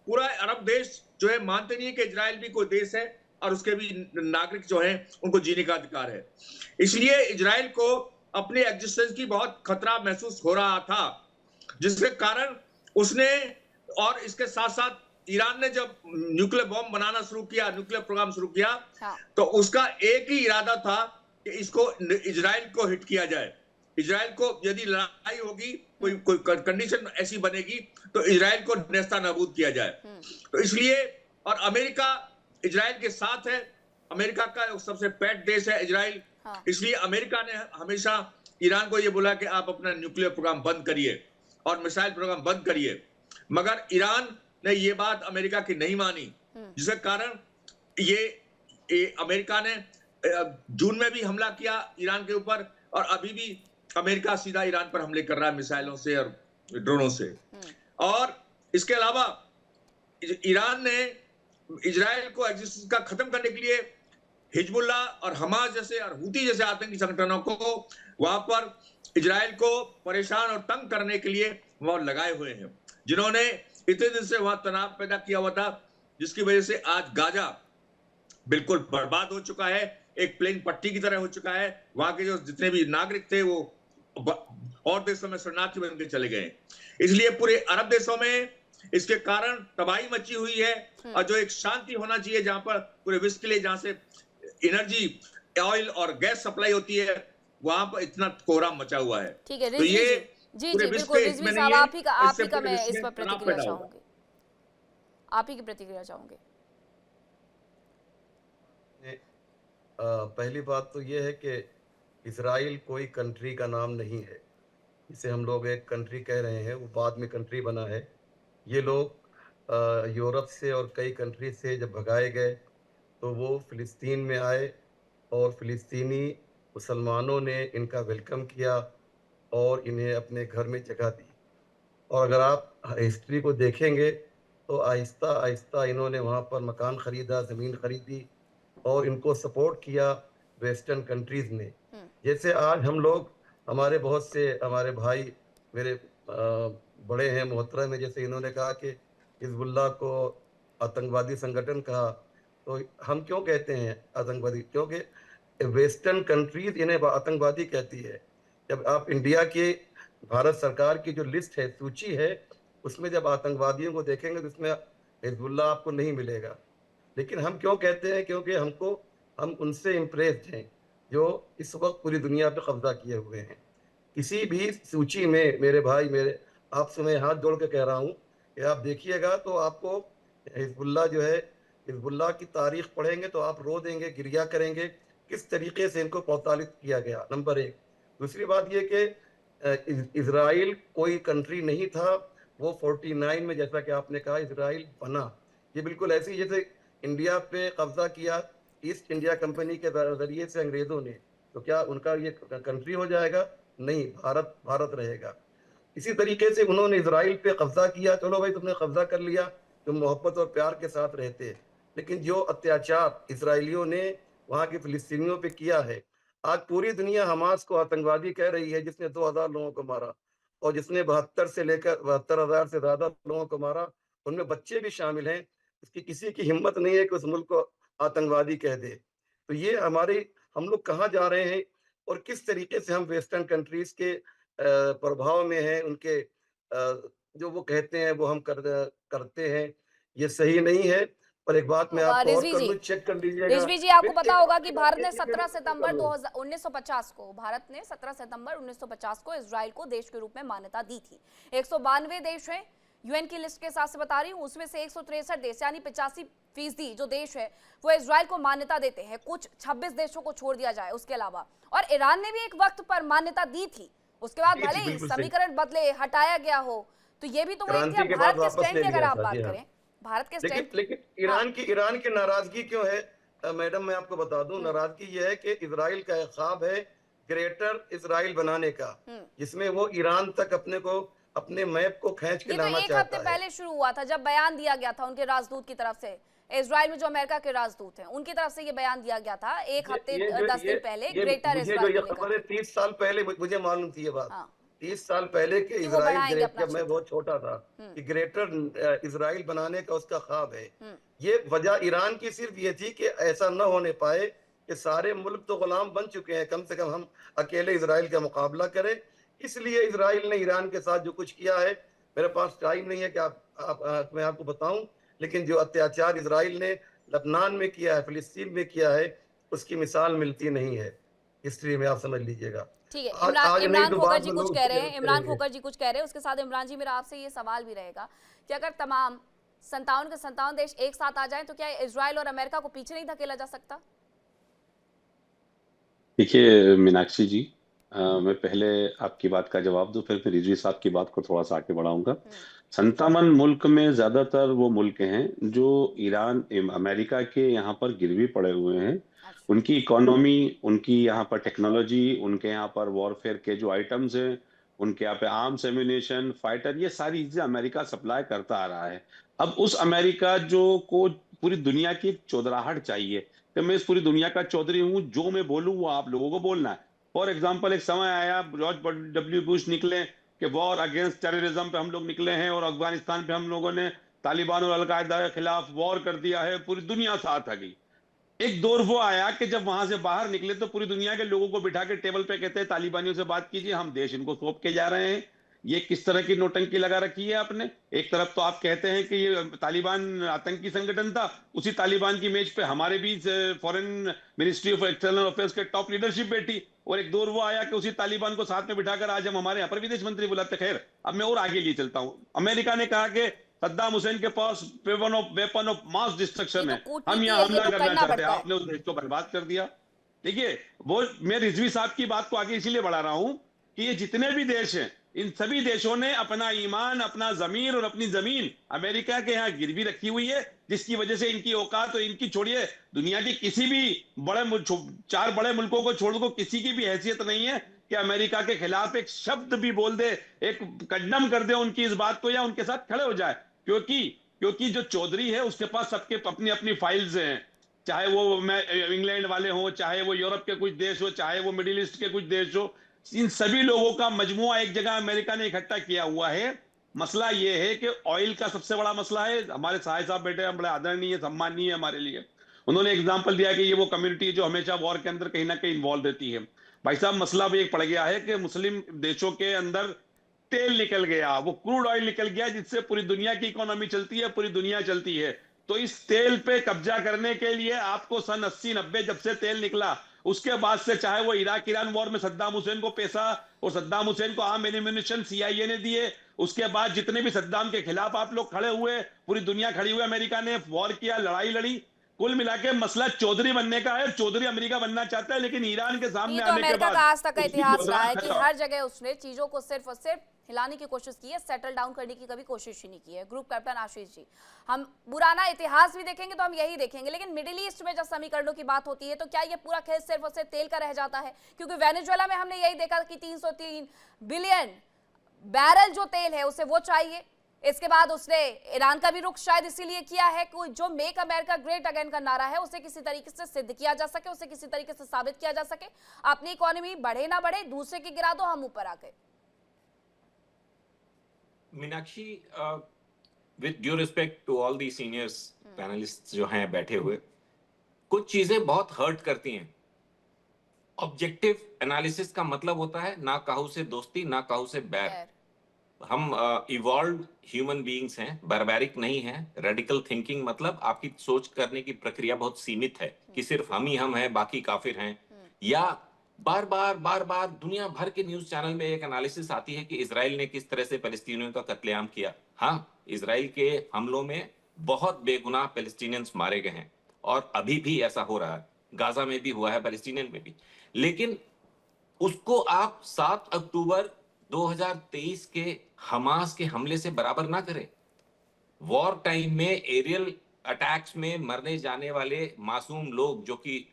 पूरा अरब देश जो है मानते नहीं है कि इजराइल भी कोई देश है, और उसके भी नागरिक जो हैं उनको जीने का अधिकार है। इसलिए इजराइल को अपने एग्जिस्टेंस की बहुत खतरा महसूस हो रहा था, जिसके कारण उसने, और इसके साथ साथ ईरान ने जब न्यूक्लियर बॉम्ब बनाना शुरू किया, न्यूक्लियर प्रोग्राम शुरू किया, तो उसका एक ही इरादा था कि इसको इजराइल को हिट किया जाए। इजराइल को यदि लड़ाई होगी, कोई कंडीशन ऐसी बनेगी, तो इजराइल को नेस्तनाबूद किया जाए। तो इसलिए, और अमेरिका इजराइल के साथ है, अमेरिका का सबसे पेट देश है इजराइल, इसलिए अमेरिका ने हमेशा ईरान को यह बोला कि आप अपना न्यूक्लियर प्रोग्राम बंद करिए और मिसाइल प्रोग्राम बंद करिए, मगर ईरान ने ये बात अमेरिका की नहीं मानी, जिसके कारण ये अमेरिका ने जून में भी हमला किया ईरान के ऊपर, और अभी भी अमेरिका सीधा ईरान पर हमले कर रहा है मिसाइलों से और ड्रोनों से। और इसके अलावा ईरान ने इजराइल को एग्जिस्टेंस का खत्म करने के लिए हिजबुल्लाह और हमास जैसे और हूती जैसे आतंकी संगठनों को वहां पर इजराइल को परेशान और तंग करने के लिए वहां लगाए हुए हैं, जिन्होंने इतने दिन से वहां तनाव पैदा किया हुआ था, जिसकी वजह से आज गाजा बिल्कुल बर्बाद हो चुका है, एक प्लेन पट्टी की तरह हो चुका है। वहां के जो जितने भी नागरिक थे वो और देशों में शरणार्थी बन के चले गए। इसलिए पूरे अरब देशों में इसके कारण तबाही मची हुई है, और जो एक शांति होना चाहिए जहां पर पूरे विश्व के लिए, जहां से एनर्जी, ऑयल और गैस सप्लाई होती है, वहां पर इतना कोहराम मचा हुआ है। ठीक है, तो ये जी बिल्कुल रिजवी साहब, आप ही का मैं इस पर प्रतिक्रिया चाहूंगी, आप ही की प्रतिक्रिया चाहूंगी। पहली बात तो ये है कि इजराइल कोई कंट्री का नाम नहीं है, इसे हम लोग एक कंट्री कह रहे हैं, वो बाद में कंट्री बना है। ये लोग यूरोप से और कई कंट्री से जब भगाए गए तो वो फ़िलिस्तीन में आए, और फ़िलिस्तीनी मुसलमानों ने इनका वेलकम किया और इन्हें अपने घर में जगह दी। और अगर आप हिस्ट्री को देखेंगे तो आहिस्ता आहिस्ता इन्होंने वहाँ पर मकान ख़रीदा, ज़मीन ख़रीदी, और इनको सपोर्ट किया वेस्टर्न कंट्रीज़ ने। जैसे आज हम लोग, हमारे बहुत से हमारे भाई मेरे बड़े हैं मोहतरम में, जैसे इन्होंने कहा कि हिजबुल्लाह को आतंकवादी संगठन कहा, तो हम क्यों कहते हैं आतंकवादी? क्योंकि वेस्टर्न कंट्रीज इन्हें आतंकवादी कहती है। जब आप इंडिया के भारत सरकार की जो लिस्ट है, सूची है, उसमें जब आतंकवादियों को देखेंगे तो इसमें हिजबुल्लाह आपको नहीं मिलेगा। लेकिन हम क्यों कहते हैं? क्योंकि हम उनसे इम्प्रेस्ड हैं जो इस वक्त पूरी दुनिया पे कब्जा किए हुए हैं। किसी भी सूची में मेरे भाई, मेरे आपसे मैं हाथ जोड़ के कह रहा हूँ कि आप देखिएगा तो आपको हिजबुल्लाह जो है, हिजबुल्लाह की तारीख पढ़ेंगे तो आप रो देंगे, गिरिया करेंगे किस तरीके से इनको प्रताड़ित किया गया, नंबर एक। दूसरी बात ये कि इजराइल कोई कंट्री नहीं था, वो 49 में, जैसा कि आपने कहा, इजराइल बना। ये बिल्कुल ऐसे ही जैसे इंडिया पे कब्जा किया ईस्ट इंडिया कंपनी के जरिए से अंग्रेजों ने, तो क्या उनका ये कंट्री हो जाएगा? नहीं, भारत भारत रहेगा। इसी तरीके से उन्होंने इजराइल पे कब्जा किया, चलो भाई तुमने कब्जा कर लिया, तुम मोहब्बत और प्यार के साथ रहते, लेकिन जो अत्याचार इसराइलियों ने वहां के फिलिस्तीनियों पे किया है, आज पूरी दुनिया हमास को आतंकवादी कह रही है, जिसने 2000 लोगों को मारा और जिसने 72 से लेकर 72,000 से ज्यादा लोगों को मारा, उनमें बच्चे भी शामिल हैं। इसकी किसी की हिम्मत नहीं है कि उस मुल्क को आतंकवादी कह दे। तो ये हम लोग कहाँ जा रहे हैं और किस तरीके से हम वेस्टर्न कंट्रीज के प्रभाव में हैं, उनके जो वो कहते हैं वो हम करते हैं, ये सही नहीं है। पर एक बात मैं आपको और कर दूं, चेक कर लीजिएगा। रिजवी जी, आपको पता होगा कि भारत ने 17 सितंबर 1950 को इजराइल को देश के रूप में मान्यता दी थी। 192 देश हैं यूएन की लिस्ट के हिसाब से बता रही हूँ, उसमें से 163 देश यानी 85% जो देश है वो इजराइल को मान्यता देते हैं। कुछ 26 देशों को छोड़ दिया जाए उसके अलावा, और ईरान ने भी एक वक्त पर मान्यता दी थी, उसके बाद भले ही समीकरण बदले, हटाया गया हो, तो ये भी तो वही थी। भारत के स्टैंड की अगर आप बात करें, भारत के स्टैंड, लेकिन ईरान की नाराजगी क्यों है मैडम? मैं आपको बता दूं, नाराजगी ये है कि इजराइल का एक ख्वाब है ग्रेटर इजराइल बनाने का, जिसमें वो ईरान तक अपने मैप को खींच के लाना चाहता है। एक हफ्ते पहले शुरू हुआ था जब बयान दिया गया था उनके राजदूत की तरफ से, इजराइल में जो अमेरिका के राजदूत हैं उनकी तरफ से ये बयान दिया गया था एक हफ्ते 10 दिन पहले, ग्रेटर इजराइल। 30 साल पहले मुझे मालूम थी ये बात, 30 साल पहले के इजराइल, जब मैं बहुत छोटा था, कि ग्रेटर इजराइल बनाने का उसका ख्वाब है। ये वजह ईरान की सिर्फ ये थी कि ऐसा न होने पाए कि सारे मुल्क तो गुलाम बन चुके हैं, कम से कम हम अकेले इजराइल का मुकाबला करें। इसलिए इजराइल ने ईरान के साथ जो कुछ किया है, मेरे पास टाइम नहीं है कि मैं आपको बताऊं, लेकिन जो अत्याचार इजराइल ने लबनान में किया है, फिलिस्तीन में किया है, उसकी मिसाल मिलती नहीं है हिस्ट्री में, आप समझ लीजिएगा। ठीक है, इमरान खोकर जी कुछ कह रहे हैं, इमरान खोकर जी कुछ कह रहे हैं। उसके साथ इमरान जी, मेरा आपसे ये सवाल भी रहेगा कि अगर तमाम 57 के 57 देश एक साथ आ जाएं तो क्या इजराइल और अमेरिका को पीछे नहीं धकेला जा सकता? देखिए मीनाक्षी जी, मैं पहले आपकी बात का जवाब दूं, फिर रिजवी साहब की बात को थोड़ा सा आगे बढ़ाऊंगा। 57 मुल्क में ज्यादातर वो मुल्क हैं जो ईरान, अमेरिका के यहाँ पर गिरवी पड़े हुए हैं। उनकी इकोनॉमी, उनकी यहाँ पर टेक्नोलॉजी, उनके यहाँ पर वॉरफेयर के जो आइटम्स हैं, उनके यहाँ पे आर्म्स, एम्यूनेशन, फाइटर, ये सारी चीजें अमेरिका सप्लाई करता आ रहा है। अब उस अमेरिका को पूरी दुनिया की एक चौधराहट चाहिए कि मैं इस पूरी दुनिया का चौधरी हूँ, जो मैं बोलूँ वो आप लोगों को बोलना है। फॉर एग्जाम्पल, एक समय आया, जॉर्ज डब्ल्यू बुश निकले कि वॉर अगेंस्ट टेररिज्म पे हम लोग निकले हैं और अफगानिस्तान पे हम लोगों ने तालिबान और अलकायदा के खिलाफ वॉर कर दिया है, पूरी दुनिया साथ आ गई। एक दौर वो आया कि जब वहां से बाहर निकले तो पूरी दुनिया के लोगों को बिठा के टेबल पे कहते हैं तालिबानियों से बात कीजिए, हम देश इनको सौंप के जा रहे हैं। ये किस तरह की नोटंकी लगा रखी है आपने? एक तरफ तो आप कहते हैं कि ये तालिबान आतंकी संगठन था, उसी तालिबान की मेज पे हमारे भी foreign ministry of external affairs के टॉप लीडरशिप बैठी, और एक दौर वो आया कि उसी तालिबान को साथ में बिठाकर आज हम हमारे यहाँ पर विदेश मंत्री बुलाते। खैर, अब मैं और आगे लिए चलता हूँ। अमेरिका ने कहा कि सद्दाम हुसैन के पास वेपन ऑफ मास डिस्ट्रक्शन है, हम यहाँ हमला करना चाहते हैं, आपने उस देश को बर्बाद कर दिया। देखिए, वो मैं रिजवी साहब की बात को आगे इसीलिए बढ़ा रहा हूं कि ये जितने भी देश हैं, इन सभी देशों ने अपना ईमान, अपना जमीर और अपनी जमीन अमेरिका के यहाँ गिरवी रखी हुई है, जिसकी वजह से इनकी औकात, तो इनकी छोड़िए, दुनिया की किसी भी चार बड़े मुल्कों को छोड़ दो, किसी की भी हैसियत नहीं है कि अमेरिका के खिलाफ एक शब्द भी बोल दे, एक कंडम कर दे उनकी इस बात को, या उनके साथ खड़े हो जाए। क्योंकि जो चौधरी है उसके पास सबके अपनी अपनी फाइल्स हैं, चाहे वो इंग्लैंड वाले हो, चाहे वो यूरोप के कुछ देश हो, चाहे वो मिडिल ईस्ट के कुछ देश हो, इन सभी लोगों का मजमुआ एक जगह अमेरिका ने इकट्ठा किया हुआ है। मसला ये है कि ऑयल का सबसे बड़ा मसला है, हमारे साहिब साहब बैठे हैं, बड़े आदरणीय सम्माननीय हमारे लिए, उन्होंने एग्जाम्पल दिया कि ये वो कम्युनिटी जो हमेशा वॉर के अंदर कहीं ना कहीं इन्वॉल्व रहती है। भाई साहब, मसला भी एक पड़ गया है कि मुस्लिम देशों के अंदर तेल निकल गया, वो क्रूड ऑयल निकल गया, जिससे पूरी दुनिया की इकोनॉमी चलती है, पूरी दुनिया चलती है। तो इस तेल पे कब्जा करने के लिए आपको सन 80-90 जब से तेल निकला, उसके बाद से चाहे वो इराक ईरान वॉर में सद्दाम हुसैन को पैसा और सद्दाम हुसैन को आर्म एम्यूनिशन CIA ने दिए, उसके बाद जितने भी सद्दाम के खिलाफ आप लोग खड़े हुए, पूरी दुनिया खड़ी हुई, अमेरिका ने वॉर किया, लड़ाई लड़ी, कुल मिला के मसला चौधरी बनने का है। चौधरी अमेरिका बनना चाहता है, लेकिन ईरान के ये सामने तो आने के अमेरिका बाद का आज तक का उसकी इतिहास योजना रहा है कि खत्म। हर जगह उसने चीजों को सिर्फ और सिर्फ हिलाने की कोशिश की है, सेटल डाउन करने की कभी कोशिश ही नहीं की है। ग्रुप कैप्टन आशीष जी, हम पुराना इतिहास भी देखेंगे तो हम यही देखेंगे, लेकिन मिडिल ईस्ट में जब समीकरणों की बात होती है तो क्या ये पूरा खेल सिर्फ और सिर्फ तेल का रह जाता है? क्योंकि वेनेजुएला में हमने यही देखा कि 303 बिलियन बैरल जो तेल है उसे वो चाहिए। इसके बाद उसने ईरान का भी रुख शायद इसीलिए किया है कि जो मेक अमेरिका ग्रेट अगेन का नारा है उसे किसी तरीके से सिद्ध किया जा सके, उसे किसी तरीके से साबित किया जा सके। अपनी इकोनॉमी बढ़े ना बढ़े, दूसरे की गिरा दो, हम ऊपर आ गए। Meenakshi, with due respect to all the seniors panellist जो हैं बैठे हुए, कुछ चीजें बहुत हर्ट करती हैं। ऑब्जेक्टिव एनालिसिस का मतलब होता है ना काहू से दोस्ती, ना काहू से बैर। हम इवॉल्व ह्यूमन बीइंग्स हैं, बारबैरिक नहीं हैं। रेडिकल थिंकिंग मतलब आपकी सोच करने की प्रक्रिया बहुत सीमित है कि सिर्फ हम ही हम हैं, बाकी काफिर हैं। या बार बार दुनिया भर के न्यूज चैनल में एक एनालिसिस आती है कि इजराइल ने किस तरह से फलस्तीनियों का कत्लेआम किया। हाँ, इजराइल के हमलों में बहुत बेगुनाह पैलेस्टीनियंस मारे गए हैं और अभी भी ऐसा हो रहा है, गाजा में भी हुआ है, पैलेस्टीनियन में भी। लेकिन उसको आप 7 अक्टूबर 2023 के हमास के हमले से बराबर ना करें। वॉर टाइम में एरियल अटैक्स में मरने जाने वाले मासूम लोग जो कि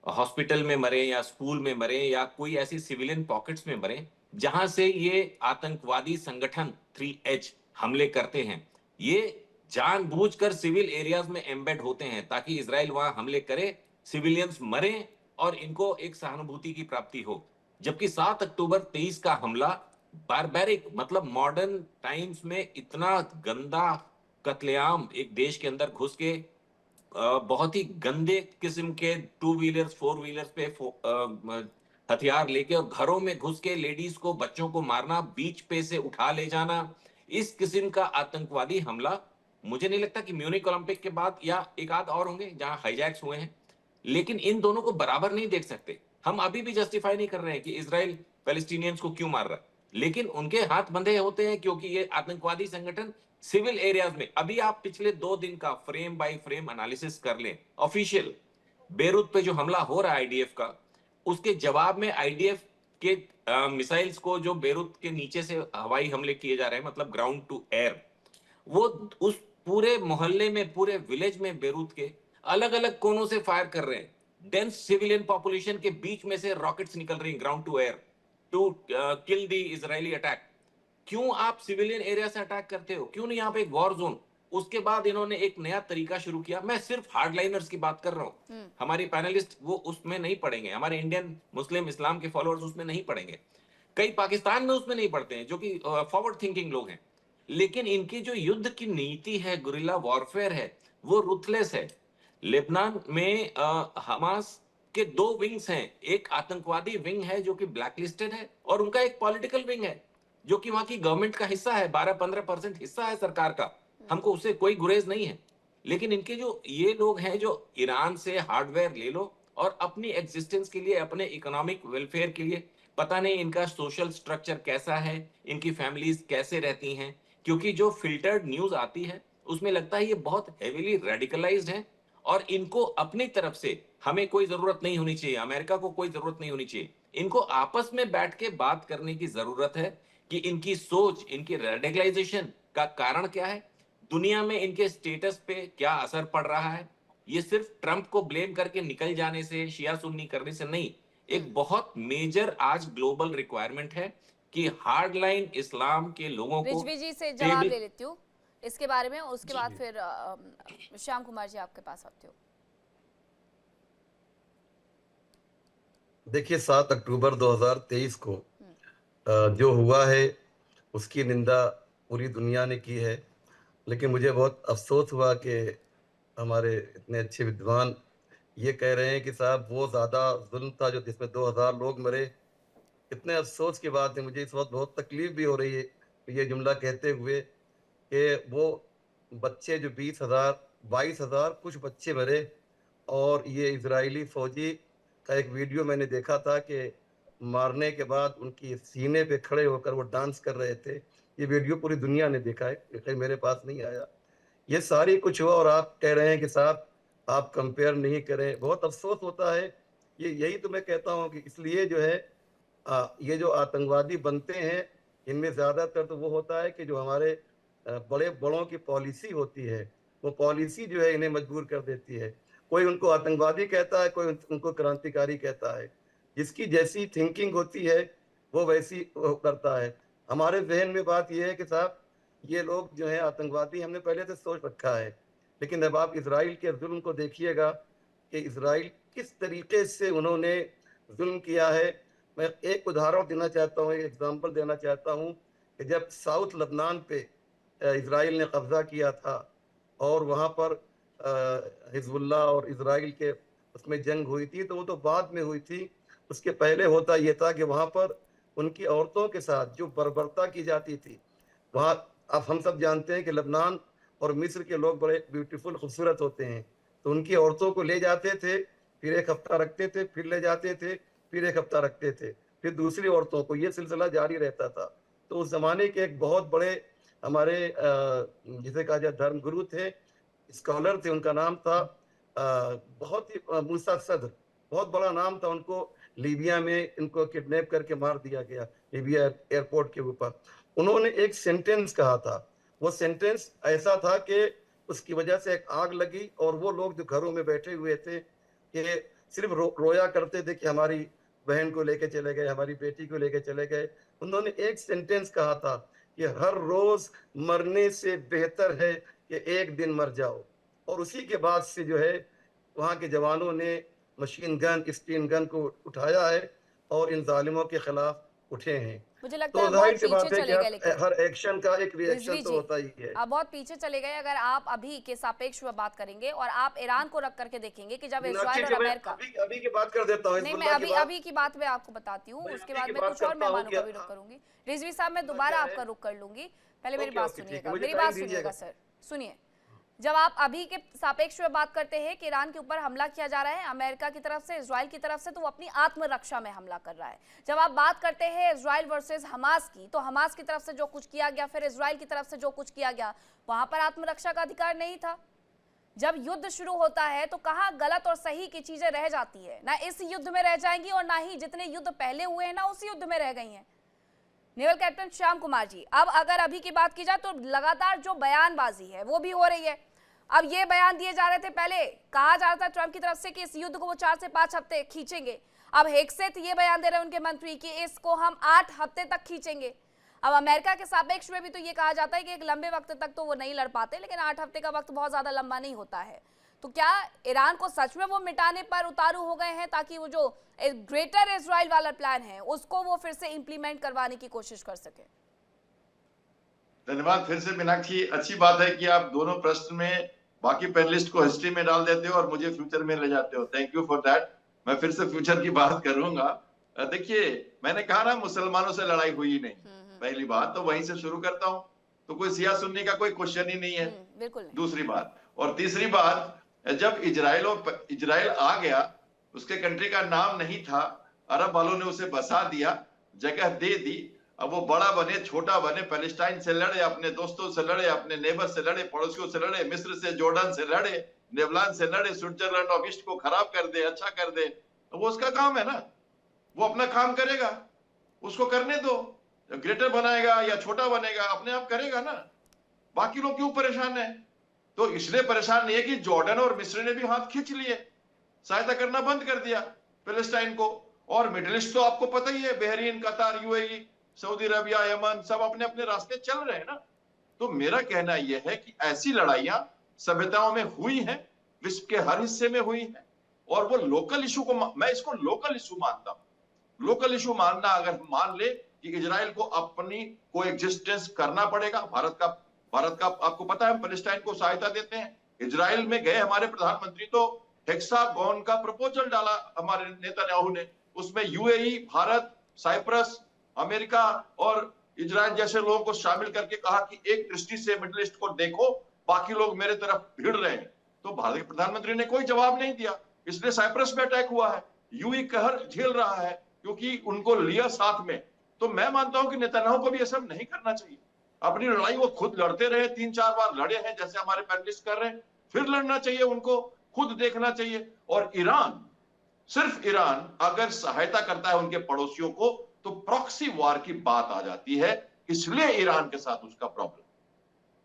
हॉस्पिटल में मरे या स्कूल में मरे या कोई ऐसी सिविलियन पॉकेट्स में मरे जहां से ये आतंकवादी संगठन 3H हमले करते हैं, ये जानबूझकर सिविल एरियाज में एम्बेड होते हैं ताकि इजराइल वहां हमले करे, सिविलियंस मरे और इनको एक सहानुभूति की प्राप्ति हो। जबकि 7 अक्टूबर 23 का हमला बारबैरिक मतलब मॉडर्न टाइम्स में इतना गंदा कत्लेआम, एक देश के अंदर घुस के बहुत ही गंदे किस्म के 2 व्हीलर्स 4 व्हीलर्स पे हथियार लेके और घरों में घुस के लेडीज को, बच्चों को मारना, बीच पे से उठा ले जाना, इस किस्म का आतंकवादी हमला मुझे नहीं लगता कि म्यूनिक ओलंपिक के बाद या एक आध और होंगे जहां हाईजैक्स हुए हैं, लेकिन इन दोनों को बराबर नहीं देख सकते। हम अभी भी जस्टिफाई नहीं कर रहे हैं कि इजराइल पैलेस्टीनियंस को क्यों मार रहा है, लेकिन उनके हाथ बंधे होते हैं क्योंकि ये आतंकवादी संगठन सिविल एरियाज में। अभी आप पिछले 2 दिन का फ्रेम बाय फ्रेम एनालिसिस कर लें, ऑफिशियल बेरूत पे जो हमला हो रहा है आईडीएफ का, उसके जवाब में आईडीएफ के मिसाइल्स को जो बेरूत के नीचे से हवाई हमले किए जा रहे हैं, मतलब ग्राउंड टू एयर, वो उस पूरे मोहल्ले में, पूरे विलेज में बेरूत के अलग अलग कोनों से फायर कर रहे हैं। डेंस सिविलियन पॉपुलेशन के बीच में से रॉकेट्स निकल रही हैं ground to air to kill the Israeli attack. क्यों आप सिविलियन एरिया से अटैक करते हो? क्यों नहीं यहाँ पे एक वॉर जोन? उसके बाद इन्होंने एक नया तरीका शुरू किया। मैं सिर्फ हार्डलाइनर्स की बात कर रहा हूँ, हमारी पैनलिस्ट वो उसमें नहीं पढ़ेंगे, हमारे इंडियन मुस्लिम इस्लाम के फॉलोअर्स उसमें नहीं पढ़ेंगे, कई पाकिस्तान में उसमें नहीं पढ़ते हैं जो कि फॉरवर्ड थिंकिंग लोग हैं। लेकिन इनकी जो युद्ध की नीति है, गुरिल्ला वॉरफेयर है, वो रुथलेस है। लेबनान में हमास के 2 विंग्स हैं, एक आतंकवादी विंग है जो कि ब्लैकलिस्टेड है और उनका एक पॉलिटिकल विंग है जो कि वहां की गवर्नमेंट का हिस्सा है, 12-15% हिस्सा है सरकार का, हमको उससे कोई गुरेज नहीं है। लेकिन इनके जो ये लोग हैं जो ईरान से हार्डवेयर ले लो और अपनी एग्जिस्टेंस के लिए, अपने इकोनॉमिक वेलफेयर के लिए, पता नहीं इनका सोशल स्ट्रक्चर कैसा है, इनकी फैमिलीज कैसे रहती हैं, क्योंकि जो फिल्टर्ड न्यूज आती है उसमें लगता है ये बहुत हेवीली रेडिकलाइज्ड है और इनको अपनी तरफ से हमें कोई जरूरत नहीं होनी चाहिए, अमेरिका को कोई जरूरत नहीं होनी चाहिए। इनको आपस में बैठ के बात करने की जरूरत है कि इनकी सोच, इनकी रेडिकलाइजेशन का कारण क्या है, दुनिया में इनके स्टेटस पे क्या असर पड़ रहा है। ये सिर्फ ट्रंप को ब्लेम करके निकल जाने से, शिया सुन्नी करने से नहीं, एक बहुत मेजर आज ग्लोबल रिक्वायरमेंट है कि हार्डलाइन इस्लाम के लोगों को। रिजवी जी से जवाब ले लेती हूँ इसके बारे में, उसके बाद फिर श्याम कुमार जी आपके पास आती हूँ। देखिए, 7 अक्टूबर 2023 को जो हुआ है उसकी निंदा पूरी दुनिया ने की है, लेकिन मुझे बहुत अफसोस हुआ कि हमारे इतने अच्छे विद्वान ये कह रहे हैं कि साहब वो ज्यादा जुल्म था जो जिसमें 2000 लोग मरे। कितने अफसोस की बात है, मुझे इस वक्त बहुत तकलीफ भी हो रही है ये जुमला कहते हुए कि वो बच्चे जो 20,000 22,000 कुछ बच्चे मरे। और ये इजरायली फौजी का एक वीडियो मैंने देखा था कि मारने के बाद उनकी सीने पे खड़े होकर वो डांस कर रहे थे। ये वीडियो पूरी दुनिया ने देखा है, लेकिन मेरे पास नहीं आया। ये सारी कुछ हुआ और आप कह रहे हैं कि साहब आप कंपेयर नहीं करें। बहुत अफसोस होता है। ये यही तो मैं कहता हूँ कि इसलिए जो है ये जो आतंकवादी बनते हैं इनमें ज्यादातर तो वो होता है कि जो हमारे बड़े बड़ों की पॉलिसी होती है, वो पॉलिसी जो है इन्हें मजबूर कर देती है। कोई उनको आतंकवादी कहता है, कोई उनको क्रांतिकारी कहता है। जिसकी जैसी थिंकिंग होती है वो वैसी वो करता है। हमारे जहन में बात यह है कि साहब ये लोग जो है आतंकवादी हमने पहले से सोच रखा है, लेकिन अब आप इसराइल के जुल्म को देखिएगा कि इसराइल किस तरीके से उन्होंने जुल्म किया है। मैं एक उदाहरण देना चाहता हूँ, एक एग्जांपल देना चाहता हूँ कि जब साउथ लबनान पे इसराइल ने कब्जा किया था और वहाँ पर हिजबुल्लाह और इसराइल के उसमें जंग हुई थी, तो वो तो बाद में हुई थी। उसके पहले होता ये था कि वहाँ पर उनकी औरतों के साथ जो बर्बरता की जाती थी, वहाँ अब हम सब जानते हैं कि लबनान और मिस्र के लोग बड़े ब्यूटीफुल खूबसूरत होते हैं, तो उनकी औरतों को ले जाते थे, फिर एक हफ्ता रखते थे, फिर ले जाते थे, फिर एक हफ्ता रखते थे, फिर दूसरी औरतों को, ये सिलसिला जारी रहता था। तो उस जमाने के एक बहुत बड़े हमारे जिसे कहा जाए धर्म गुरु थे, स्कॉलर थे, उनका नाम था बहुत ही मूसा सद्र, बहुत बड़ा नाम था। उनको लीबिया में इनको किडनैप करके मार दिया गया लीबिया एयरपोर्ट के ऊपर। उन्होंने एक सेंटेंस कहा था, वो सेंटेंस ऐसा था कि उसकी वजह से एक आग लगी और वो लोग जो घरों में बैठे हुए थे कि सिर्फ रोया करते थे कि हमारी बहन को लेके चले गए, हमारी बेटी को लेके चले गए। उन्होंने एक सेंटेंस कहा था कि हर रोज मरने से बेहतर है कि एक दिन मर जाओ। और उसी के बाद से जो है वहाँ के जवानों ने मशीन गन, स्टीन गन को उठाया है और इन जालिमों के खिलाफ उठे हैं। मुझे लगता तो है जाहिर बहुत सी बात पीछे है चले गए, कि लेकिन हर एक्शन का एक रिएक्शन रिजवी तो जी, होता ही है। आप बहुत पीछे चले गए। अगर आप अभी के सापेक्ष में बात करेंगे और आप ईरान को रख करके देखेंगे कि जब इजराइल और अमेरिका, अभी की बात कर देता हूँ, नहीं मैं अभी की बात में आपको बताती हूँ, उसके बाद मैं कुछ और मेहमानों का भी रुख करूंगी। रिजवी साहब मैं दोबारा आपका रुख कर लूंगी, पहले मेरी बात सुनिएगा, मेरी बात सुनिएगा सर, सुनिए। जब आप अभी के सापेक्ष में बात करते हैं कि ईरान के ऊपर हमला किया जा रहा है अमेरिका की तरफ से, इजराइल की तरफ से, तो वो अपनी आत्मरक्षा में हमला कर रहा है। जब आप बात करते हैं इजराइल वर्सेस हमास की, तो हमास की तरफ से जो कुछ किया गया, फिर इजराइल की तरफ से जो कुछ किया गया, वहां पर आत्मरक्षा का अधिकार नहीं था। जब युद्ध शुरू होता है तो कहाँ गलत और सही की चीजें रह जाती है, ना इस युद्ध में रह जाएंगी और ना ही जितने युद्ध पहले हुए हैं ना उस युद्ध में रह गई हैं। नेवल कैप्टन श्याम कुमार जी, अब अगर अभी की बात की जाए तो लगातार जो बयानबाजी है वो भी हो रही है। अब ये बयान दिए जा रहे थे, पहले कहा जा रहा था ट्रंप की तरफ से कि इस युद्ध को वो 4 से 5 हफ्ते खींचेंगे। अब हेगसेथ ये बयान दे रहे हैं उनके मंत्री कि इसको हम 8 हफ्ते तक खींचेंगे। अब अमेरिका के सापेक्ष में भी तो ये कहा जाता है कि एक लंबे वक्त तक तो वो नहीं लड़ पाते, लेकिन 8 हफ्ते का वक्त बहुत ज्यादा लंबा नहीं होता है। तो क्या ईरान को सच में वो मिटाने पर उतारू हो गए हैं ताकि वो जो ग्रेटर इजराइल वाला प्लान है उसको वो फिर से इंप्लीमेंट करवाने की कोशिश कर सके? धन्यवाद फिर से मीनाक्षी, अच्छी बात है कि आप दोनों प्रश्न में बाकी पैनलिस्ट को हिस्ट्री में डाल देते हो और मुझे फ्यूचर में ले जाते हो। Thank you for that. मैं फिर से फ्यूचर की बात करूंगा। देखिए, मैंने कहा ना मुसलमानों से लड़ाई हुई ही नहीं, पहली बात तो वहीं से शुरू करता हूं। तो कोई सिया सुन्नी का कोई क्वेश्चन ही नहीं है, बिल्कुल। दूसरी बात, और तीसरी बात, जब इजराइल आ गया, उसके कंट्री का नाम नहीं था, अरब वालों ने उसे बसा दिया, जगह दे दी। अब वो बड़ा बने छोटा बने, पैलेस्टाइन से लड़े, अपने दोस्तों से लड़े, अपने नेबर से लड़े, पड़ोसियों से लड़े, मिस्र से, जॉर्डन से लड़े, नेदरलैंड से लड़े, स्विट्जरलैंड ऑफ ईस्ट को खराब कर दे, अच्छा कर दे, तो वो उसका काम है ना, वो अपना काम करेगा, उसको करने दो। ग्रेटर बनाएगा या छोटा बनेगा अपने आप करेगा ना, बाकी लोग क्यों परेशान है? तो इसलिए परेशान नहीं है कि जॉर्डन और मिस्र ने भी हाथ खींच लिए, सहायता करना बंद कर दिया पैलेस्टाइन को। और मिडिल ईस्ट तो आपको पता ही है, बहरीन, कतार, यूएई, सऊदी अरबिया, यमन, सब अपने अपने रास्ते चल रहे हैं ना। तो मेरा कहना यह है कि ऐसी लड़ाइयां सभ्यताओं में हुई हैं, विश्व के हर हिस्से में हुई हैं, और वो लोकल इशू को, मैं इसको लोकल इशू मानता हूं। लोकल इशू मानना, अगर मान ले कि इजराइल को अपनी कोएग्जिस्टेंस करना पड़ेगा, भारत का आपको पता है हम पैलेस्टाइन को सहायता देते हैं। इजराइल में गए हमारे प्रधानमंत्री तो हेक्सागोन का प्रपोजल डाला हमारे नेतन्याहू ने। उसमें यूएई, भारत, साइप्रस, अमेरिका और इजराइल जैसे लोगों को शामिल करके कहा कि एक दृष्टि से मिडिल ईस्ट को देखो, बाकी लोग मेरे तरफ भिड़ रहे हैं। तो भारत के प्रधानमंत्री ने कोई जवाब नहीं दिया, इसलिए साइप्रस में अटैक हुआ है। यूएई कहर झेल रहा है क्योंकि उनको लिया साथ में। तो मैं मानता हूं कि नेतन्याहू को भी ये सब नहीं करना चाहिए। अपनी लड़ाई वो खुद लड़ते रहे, 3-4 बार लड़े हैं जैसे हमारे पैनलिस्ट कर रहे हैं, फिर लड़ना चाहिए उनको, खुद देखना चाहिए। और ईरान, सिर्फ ईरान अगर सहायता करता है उनके पड़ोसियों को तो प्रॉक्सी वॉर की बात आ जाती है, इसलिए ईरान के साथ उसका प्रॉब्लम,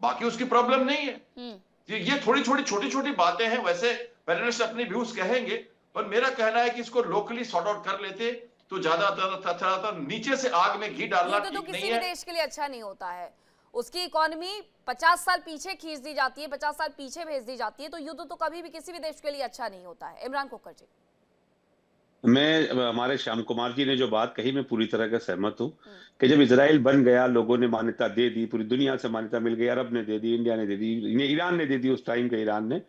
बाकी उसकी प्रॉब्लम नहीं है। ये थोड़ी छोटी छोटी बातें हैं। वैसे पैनलिस्ट अपनी व्यूज कहेंगे, पर मेरा कहना है कि इसको लोकली सॉर्ट आउट कर लेते तो ज्यादातर नीचे से आग में घी डालना तो ठीक किसी नहीं भी है। देश के लिए अच्छा नहीं होता है। उसकी इकोनॉमी 50 साल पीछे खींच दी जाती है, 50 साल पीछे भेज दी जाती है, तो युद्ध तो कभी भी किसी भी देश के लिए अच्छा नहीं होता है। इमरान खोखर जी। मैं, हमारे श्याम कुमार जी ने जो बात कही, मैं पूरी तरह का सहमत हूँ कि जब इजराइल बन गया, लोगों ने मान्यता दे दी, पूरी दुनिया से मान्यता मिल गई, अरब ने दे दी, इंडिया ने दे दी, ईरान ने दे दी, उस टाइम के ईरान ने,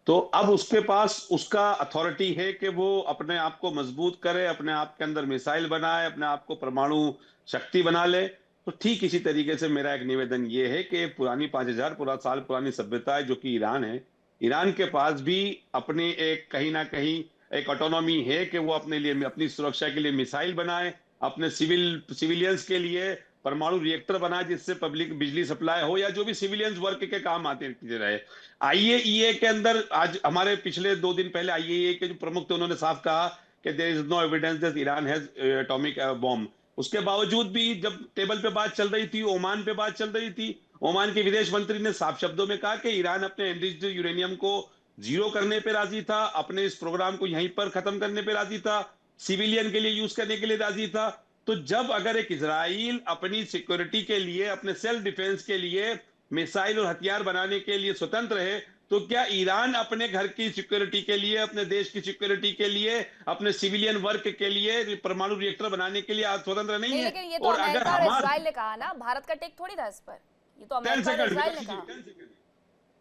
तो अब उसके पास उसका अथॉरिटी है कि वो अपने आप को मजबूत करे, अपने आप के अंदर मिसाइल बनाए, अपने आप को परमाणु शक्ति बना ले। तो ठीक इसी तरीके से मेरा एक निवेदन ये है कि पुरानी 5000 साल पुरानी सभ्यता है जो कि ईरान है, ईरान के पास भी अपनी एक कहीं ना कहीं एक ऑटोनॉमी है कि वो अपने लिए, अपनी सुरक्षा के लिए मिसाइल बनाए, अपने सिविलियंस के लिए परमाणु रिएक्टर बनाए जिससे पब्लिक बिजली सप्लाई हो, या जो भी सिविलियंस वर्क के काम आते रहे। आईएईए के अंदर आज हमारे पिछले 2 दिन पहले आईएईए के जो प्रमुख थे उन्होंने साफ कहा कि there is no evidence that Iran has atomic bomb. उसके बावजूद भी जब टेबल पे बात चल रही थी, ओमान पे बात चल रही थी, ओमान के विदेश मंत्री ने साफ शब्दों में कहा कि ईरान अपने एनरिच्ड यूरेनियम को 0 करने पे राजी था, अपने इस प्रोग्राम को यहीं पर खत्म करने पे राजी था, सिविलियन के लिए यूज करने के लिए राजी था। तो जब अगर एक इजराइल अपनी सिक्योरिटी के लिए, अपने सेल्फ डिफेंस के लिए मिसाइल और हथियार बनाने के लिए स्वतंत्र है, तो क्या ईरान अपने घर की सिक्योरिटी के लिए, अपने देश की सिक्योरिटी के लिए, अपने सिविलियन वर्क के लिए परमाणु रिएक्टर बनाने के लिए आज स्वतंत्र नहीं है? लेकिन ये तो अमेरिका और इजराइल ने कहा ना, भारत का टेक थोड़ी था इस पर। ये तो अमेरिका और इजराइल ने कहा।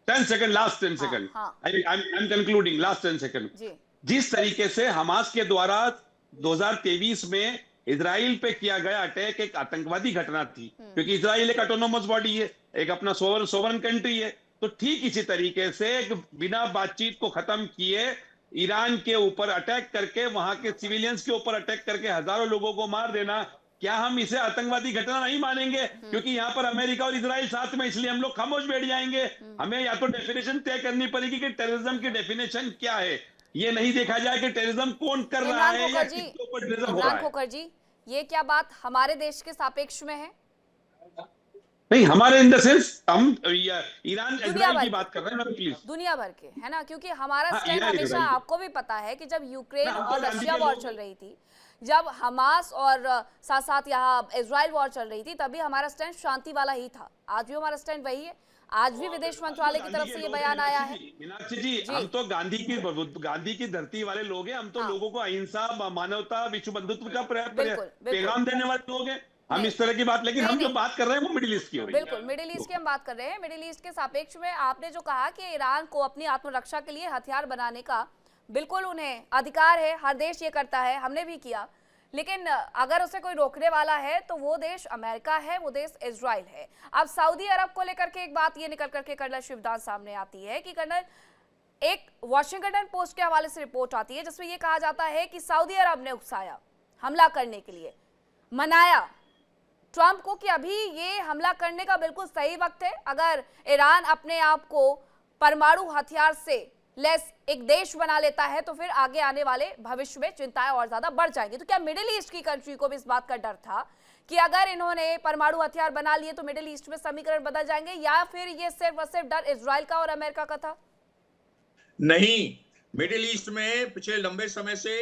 10 second, last 10 second, I am concluding, last 10 second. जिस तरीके से हमास के द्वारा 2023 में इजराइल पे किया गया अटैक एक आतंकवादी घटना थी, क्योंकि इजराइल एक ऑटोनोमस बॉडी है, एक अपना सोवरन कंट्री है, तो ठीक इसी तरीके से बिना बातचीत को खत्म किए ईरान के ऊपर अटैक करके, वहां के सिविलियंस के ऊपर अटैक करके हजारों लोगों को मार देना, क्या हम इसे आतंकवादी घटना नहीं मानेंगे? क्योंकि यहाँ पर अमेरिका और इजराइल साथ में, इसलिए हम लोग खामोश बैठ जाएंगे। हमें या तो डेफिनेशन तय करनी पड़ेगी कि टेररिज्म की डेफिनेशन क्या है, ये नहीं देखा जाए कि टेररिज्म कौन कर रहा है या किसके ऊपर टेररिज्म हो रहा है। खोखर जी, ये क्या बात हमारे देश के सापेक्ष में है? नहीं, हमारे इन द सेंस हम ईरान इजराइल की बात कर रहे हैं, प्लीज। दुनिया भर के, है ना? क्योंकि हमारा स्टैंड हमेशा, आपको भी पता है कि जब यूक्रेन और रशिया वॉर चल रही थी, जब हमास और साथ साथ यहाँ इजराइल वॉर चल रही थी, तभी हमारा स्टैंड शांति वाला ही था। आज भी हमारा स्टैंड वही है। आज भी विदेश मंत्रालय की तरफ से ये बयान आया है। मीनाक्षी जी, हम तो गांधी की धरती वाले लोग हैं, हम तो लोगों को अहिंसा, मानवता, विश्व बंधुत्व का पैगाम देने वाले लोग हैं। हम इस तरह की बात, लेकिन हम जो बात कर रहे हैं वो मिडिल ईस्ट की हो रही है। बिल्कुल, मिडिल ईस्ट की हम बात कर रहे हैं। मिडिल ईस्ट के सापेक्ष में आपने जो कहा कि ईरान को अपनी आत्मरक्षा के लिए हथियार बनाने का बिल्कुल उन्हें अधिकार है, हर देश ये करता है, हमने भी किया। लेकिन अगर उसे कोई रोकने वाला है तो वो देश अमेरिका है, वो देश इजराइल है। अब सऊदी अरब को लेकर के एक बात ये निकल करके कर्नल शिवदास सामने आती है कि कर्नल, एक वॉशिंगटन पोस्ट के हवाले से रिपोर्ट आती है जिसमें यह कहा जाता है कि सऊदी अरब ने उकसाया हमला करने के लिए, मनाया ट्रंप को कि अभी ये हमला करने का बिल्कुल सही वक्त है। अगर ईरान अपने आप को परमाणु हथियार से लेस एक देश बना लेता है तो फिर आगे आने वाले भविष्य में चिंताएं और ज्यादा बढ़ जाएंगी। तो क्या मिडिल ईस्ट की कंट्री को भी इस बात का डर था कि अगर इन्होंने परमाणु हथियार बना लिए तो मिडिल ईस्ट में समीकरण बदल जाएंगे, या फिर ये सिर्फ और सिर्फ डर इजराइल का और अमेरिका का था? नहीं, मिडिल ईस्ट में पिछले लंबे समय से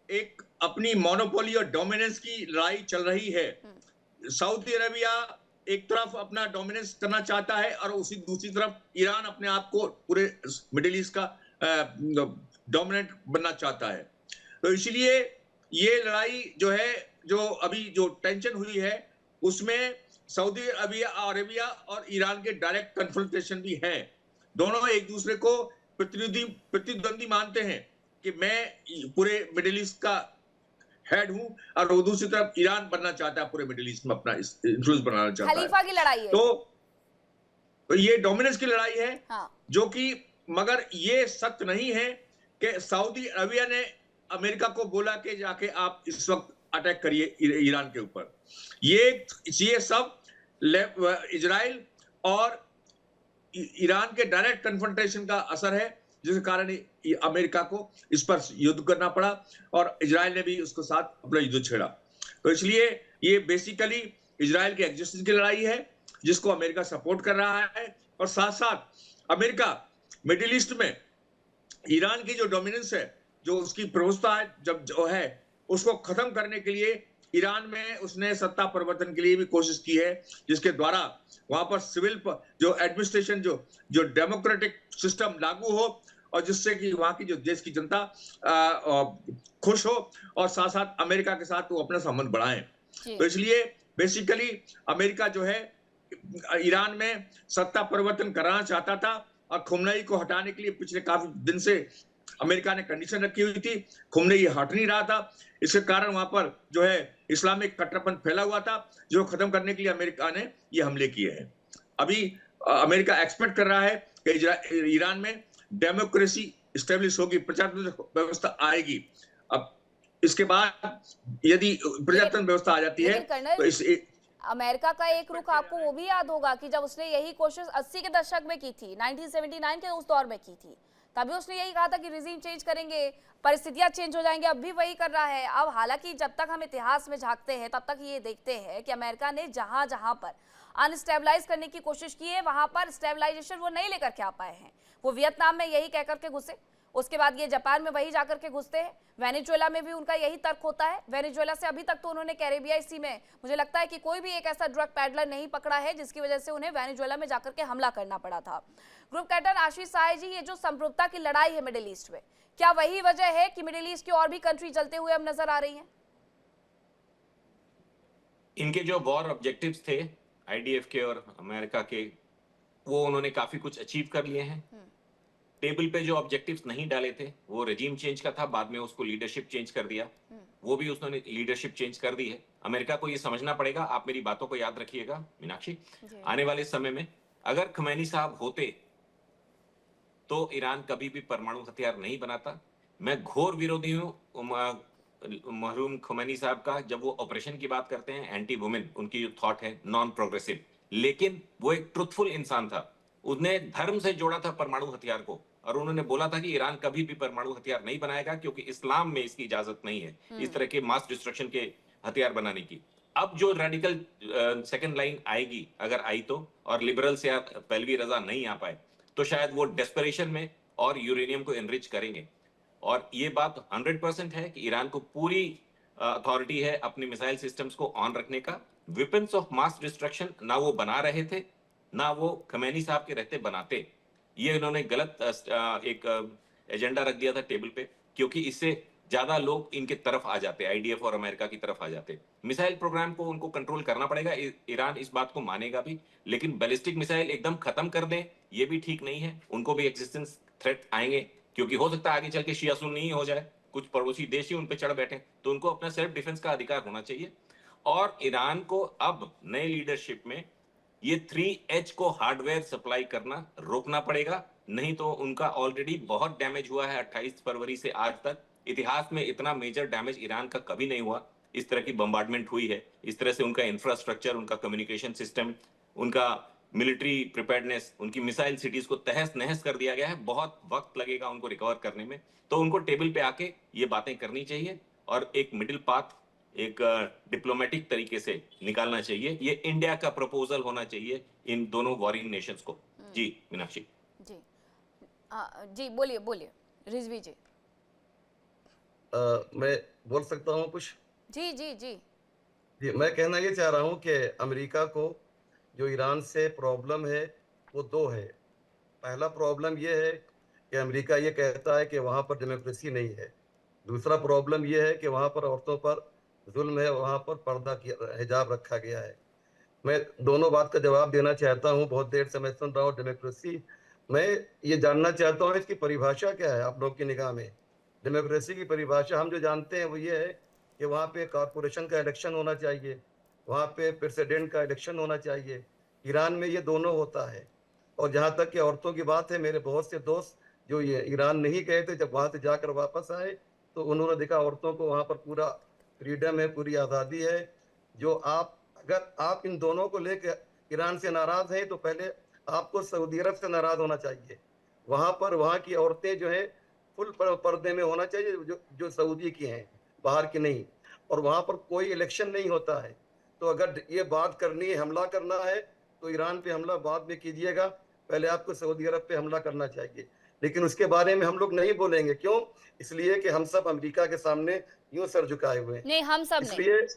एक अपनी मोनोपोली और डोमिनेंस की लड़ाई चल रही है। सऊदी अरेबिया एक तरफ अपना डोमिनेंस करना चाहता है और उसी दूसरी तरफ ईरान अपने आप को पूरे मिडिल ईस्ट का डोमिनेंट बनना चाहता है। तो इसलिए ये लड़ाई जो है, जो अभी जो टेंशन हुई है, उसमें सऊदी अरेबिया और ईरान के डायरेक्ट कन्फ्रंटेशन भी है। दोनों एक दूसरे को प्रतिद्वंदी मानते हैं कि मैं पूरे मिडिल ईस्ट का हेड हूं, और वो दूसरी तरफ ईरान बनना चाहता है पूरे मिडिल ईस्ट में, अपना इंफ्लुएंस बनाना चाहता है। खलीफा की लड़ाई है तो ये डोमिनेंस की लड़ाई है। हाँ। जो कि मगर ये सत्य नहीं है कि सऊदी अरबिया ने अमेरिका को बोला कि जाके आप इस वक्त अटैक करिए ईरान के ऊपर। ये सब इजराइल और ईरान के डायरेक्ट कन्फ्रंटेशन का असर है, जिसके कारण अमेरिका को इस पर युद्ध करना पड़ा, और इजराइल ने भी उसके साथ अपना युद्ध छेड़ा। तो इसलिए ये बेसिकली इजराइल के एग्जिस्टेंस की लड़ाई है, जिसको अमेरिका सपोर्ट कर रहा है, और साथ साथ अमेरिका मिडिल ईस्ट में ईरान की जो डोमिनेंस है, जो उसकी प्रभुत्व है, जो है, उसको खत्म करने के लिए ईरान में उसने सत्ता परिवर्तन के लिए भी कोशिश की है, जिसके द्वारा वहां पर सिविल जो एडमिनिस्ट्रेशन, जो डेमोक्रेटिक सिस्टम लागू हो, और जिससे कि वहां की जो देश की जनता खुश हो, और साथ साथ अमेरिका के साथ वो अपना संबंध बढ़ाएं। तो इसलिए बेसिकली अमेरिका जो है ईरान में सत्ता परिवर्तन कराना चाहता था, और खुमनई को हटाने के लिए पिछले काफी दिन से अमेरिका ने कंडीशन रखी हुई थी। खुमनई हट नहीं रहा था, इसके कारण वहां पर जो है इस्लामिक कट्टरपंथ फैला हुआ था, जो खत्म करने के लिए अमेरिका ने ये हमले किए हैं। अभी अमेरिका एक्सपेक्ट कर रहा है कि ईरान में डेमोक्रेसी स्टेब्लिश होगी, प्रजातंत्र व्यवस्था आएगी। अब इसके बाद यदि प्रजातंत्र व्यवस्था आ जाती है तो इस अमेरिका का एक रुख आपको वो भी याद होगा कि जब उसने यही कोशिश 80 के दशक में की थी, 1979 के उस दौर में की थी, तभी उसने यही कहा था कि रिजीम चेंज करेंगे, परिस्थितियां चेंज हो जाएंगी। अब भी वही कर रहा है। अब हालांकि जब तक हम इतिहास में झांकते हैं तब तक ये देखते हैं कि अमेरिका ने जहां जहां पर अनस्टेबलाइज करने की कोशिश की है, वहां पर स्टेबलाइजेशन वो नहीं लेकर के आ पाए हैं। वो वियतनाम में यही कहकर के घुसे, उसके बाद ये जापान में वही जाकर के घुसते हैं, वेनेजुएला में भी उनका यही तर्क होता है। वेनेजुएला से अभी तक तो उन्होंने कैरेबियाई सी में मुझे लगता है कि कोई भी एक ऐसा ड्रग पैडलर नहीं पकड़ा है जिसकी वजह से उन्हें वेनेजुएला में जाकर के हमला करना पड़ा था। ग्रुप कैप्टन आशीष सहाय जी, ये जो संप्रभुता की लड़ाई है मिडिल ईस्ट में, क्या वही वजह है कि मिडिल ईस्ट की और भी कंट्री जलते हुए अब नजर आ रही हैं? इनके जो वॉर ऑब्जेक्टिव्स थे आईडीएफ के और अमेरिका के, वो उन्होंने काफी कुछ अचीव कर लिए हैं। टेबल पे जो ऑब्जेक्टिव्स नहीं डाले थे वो रेजिम चेंज का था, बाद में उसको लीडरशिप चेंज कर दिया, वो भी उसने लीडरशिप चेंज कर दी है। अमेरिका को ये समझना पड़ेगा। आप मेरी बातों को याद रखिएगा मीनाक्षी, आने वाले समय में अगर खमैनी साहब होते तो ईरान कभी भी परमाणु हथियार नहीं बनाता। मैं घोर विरोधी हूँ मरहूम खमैनी साहब का, जब वो ऑपरेशन की बात करते हैं, एंटी वुमेन उनकी जो थॉट है, नॉन प्रोग्रेसिव, लेकिन वो एक ट्रुथफुल इंसान था। उसने धर्म से जोड़ा था परमाणु हथियार को, और उन्होंने बोला था कि ईरान कभी भी परमाणु हथियार नहीं बनाएगा क्योंकि इस्लाम में इसकी इजाजत नहीं है इस तरह के मास डिस्ट्रक्शन के हथियार बनाने की। अब जो रेडिकल सेकंड लाइन आएगी, अगर आई तो, और लिबरल से पहलवी रजा नहीं आ पाए तो शायद वो डेस्परेशन में और यूरेनियम को एनरिच करेंगे। और ये बात 100% है कि ईरान को पूरी अथॉरिटी है अपने मिसाइल सिस्टम्स को ऑन रखने का। वेपन्स ऑफ मास डिस्ट्रक्शन ना वो बना रहे थे, ना वो खमैनी साहब के रहते बनाते। ये इन्होंने गलत एक एजेंडा रख दिया था टेबल पे, क्योंकि इससे ज्यादा लोग इनके तरफ आ जाते, आईडीएफ और अमेरिका की तरफ आ जाते। मिसाइल प्रोग्राम को उनको कंट्रोल करना पड़ेगा। ईरान इस बात को मानेगा भी, लेकिन बैलिस्टिक मिसाइल एकदम खत्म कर दें ये भी ठीक नहीं है। उनको भी एक्सिस्टेंस थ्रेट आएंगे, क्योंकि हो सकता है आगे चल के शिया सुन्नी ही हो जाए, कुछ पड़ोसी देश ही उन पे चढ़ बैठे, तो उनको अपना सेल्फ डिफेंस का अधिकार होना चाहिए। और ईरान को अब नए लीडरशिप में ये 3H को हार्डवेयर सप्लाई करना रोकना पड़ेगा, नहीं तो उनका ऑलरेडी बहुत डैमेज हुआ है। 28 फरवरी से आज तक इतिहास में इतना मेजर डैमेज ईरान का कभी नहीं हुआ। इस तरह की बम्बार्डमेंट हुई है, इस तरह से उनका इंफ्रास्ट्रक्चर, उनका कम्युनिकेशन सिस्टम, उनका मिलिट्री प्रिपेयर्डनेस, उनकी मिसाइल सिटीज को तहस नहस कर दिया गया है। बहुत वक्त लगेगा उनको रिकवर करने में, तो उनको टेबल पे आके ये बातें करनी चाहिए और एक मिडिल पाथ, एक डिप्लोमेटिक तरीके से निकालना चाहिए। ये इंडिया का प्रपोजल होना चाहिए इन दोनों वॉरिंग नेशंस को। जी मीनाक्षी जी, जी बोलिए बोलिए रिजवी जी। मैं बोल सकता हूँ कुछ? जी जी जी जी, मैं कहना ये चाह रहा हूँ कि अमेरिका को जो ईरान से प्रॉब्लम है वो दो है। पहला प्रॉब्लम ये है कि अमेरिका ये कहता है कि वहाँ पर डेमोक्रेसी नहीं है। दूसरा प्रॉब्लम ये है कि वहाँ पर औरतों पर जुल्म है, वहाँ पर पर्दा किया, हिजाब रखा गया है। मैं दोनों बात का जवाब देना चाहता हूँ। बहुत देर से मैं सुन रहा हूँ डेमोक्रेसी, मैं ये जानना चाहता हूँ इसकी परिभाषा क्या है आप लोग की निगाह में। डेमोक्रेसी की परिभाषा हम जो जानते हैं वो ये है कि वहाँ पे कॉरपोरेशन का इलेक्शन होना चाहिए, वहाँ पे प्रेसिडेंट का इलेक्शन होना चाहिए। ईरान में ये दोनों होता है। और जहाँ तक कि औरतों की बात है, मेरे बहुत से दोस्त जो ये ईरान नहीं गए थे, जब वहाँ से जाकर वापस आए तो उन्होंने देखा औरतों को वहाँ पर पूरा फ्रीडम है, पूरी आज़ादी है। जो आप अगर आप इन दोनों को लेकर ईरान से नाराज हैं तो पहले आपको सऊदी अरब से नाराज होना चाहिए। वहाँ पर वहाँ की औरतें जो है फुल पर्दे में होना चाहिए, जो सऊदी की हैं, बाहर की नहीं। और वहाँ पर कोई इलेक्शन नहीं होता है। तो अगर ये बात करनी है, हमला करना है, तो ईरान पे हमला बाद में कीजिएगा, पहले आपको सऊदी अरब पे हमला करना चाहिए। लेकिन उसके बारे में हम लोग नहीं बोलेंगे। क्यों? इसलिए कि हम सब अमेरिका के सामने यूं सर झुकाए हुए हैं। नहीं, हम सब नहीं, इसलिए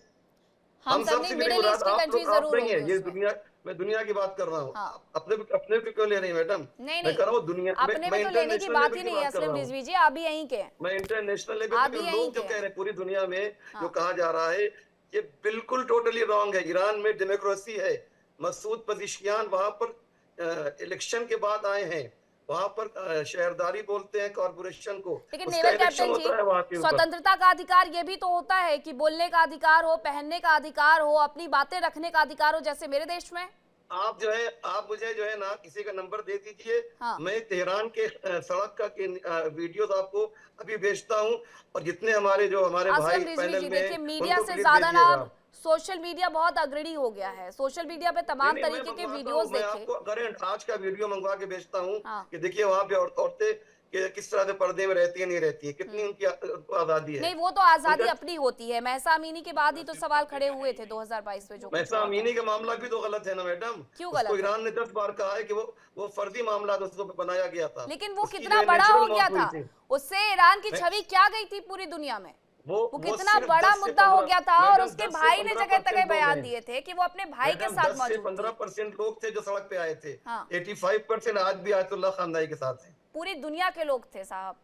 हम सब नहीं, मिडिल ईस्ट की कंट्री जरूर नहीं है। होंगी ये उसमें। दुनिया, मैं दुनिया की बात कर रहा हूँ। हाँ। अपने को क्यों ले रही मैडम? नहीं मैं कर रहा हूँ दुनिया, अपने में तो लेने की बात ही नहीं है असलम रिजवी जी, आप भी यहीं के हैं। मैं इंटरनेशनल लेवल आप पे भी लोग यहीं जो के कह हैं। रहे हैं पूरी दुनिया में हाँ। जो कहा जा रहा है ये बिल्कुल टोटली रॉन्ग है। ईरान में डेमोक्रेसी है। मसूद पजिशियान वहां पर इलेक्शन के बाद आए हैं। वहां पर शहरदारी बोलते हैं कॉर्पोरेशन को, लेकिन उसका नेवल इलेक्शन कैप्टन होता है वहां के जी, ऊपर। स्वतंत्रता का अधिकार ये भी तो होता है कि बोलने का अधिकार हो, पहनने का अधिकार हो, अपनी बातें रखने का अधिकार हो, जैसे मेरे देश में। आप जो है, आप मुझे जो है ना किसी का नंबर दे दीजिए। हाँ। मैं तेहरान के सड़क का वीडियोस आपको अभी भेजता हूँ। और जितने हमारे जो हमारे भाई असलम रिजवी पैनल जी, में देखिए हैं, मीडिया उनको से प्लीज ज्यादा ना भेजिएगा आप। सोशल मीडिया बहुत अग्रणी हो गया है। सोशल मीडिया पे तमाम नहीं, मैं तरीके के मंगवाता वीडियोस हूँ, मैं देखे। आपको करंट आज का वीडियो मंगवा के भेजता हूँ हाँ। कि देखिए वहाँ पे औरतें किस तरह से पर्दे में रहती है, नहीं रहती है, कितनी उनकी आजादी है। नहीं, वो तो आजादी उनका- अपनी होती है। महसा अमीनी के बाद ही तो सवाल खड़े हुए थे 2022 में जो कुछ महसा हुआ था। अमीनी का मामला भी तो गलत है ना मैडम। क्यों उसको गलत है? ईरान ने 10 बार कहा है कि वो फर्जी मामला था, उसको बनाया गया था। लेकिन वो उसकी कितना जो है बड़ा नेचुरल हो गया मौत हुई था, थी। उससे ईरान की मैं- छवि क्या गई थी पूरी दुनिया में। वो कितना सिर्फ बड़ा 10 से मुद्दा हो 15 गया था। और मैडम, उसके 10 से भाई ने 15% जगह-जगह लोग बयान हैं। दिए थे कि वो अपने भाई के मैडम, साथ 10 से मौजूद थी। 15% लोग थे जो सड़क पे आए थे। हाँ। 85% आज भी आयतुल्लाह खानदाई के साथ हैं। पूरी दुनिया के लोग थे साहब,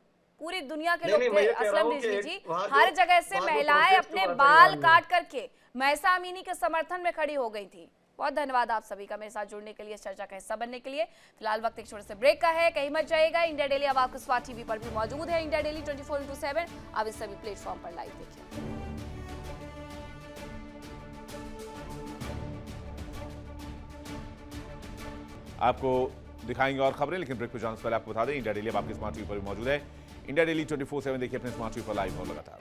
पूरी दुनिया के नहीं, लोग नहीं, थे। मैं ये कह रहा असलम हूँ रिजवी कि जी, वहाँ हर जो- जगह से वहाँ जो महिलाएं protest अपने हुआ था बाल ईरान में। काट करके महसा अमीनी के समर्थन में खड़ी हो गई थी। बहुत धन्यवाद आप सभी का मेरे साथ जुड़ने के लिए, इस चर्चा का हिस्सा बनने के लिए। फिलहाल वक्त एक छोटे से ब्रेक का है, कहीं मत जाइएगा। इंडिया डेली अब आपको स्वाद टीवी पर भी मौजूद है। इंडिया डेली 24/7 अब इस सभी प्लेटफॉर्म पर लाइव देखिए। आपको दिखाएंगे और खबरें, लेकिन ब्रेक पे जाने से पहले आपको बता दें इंडिया डेली अब आपके स्मार्ट टीवी पर भी मौजूद है। इंडिया डेली 24/7 देखिए अपने स्मार्ट टीवी पर लाइव और लगातार।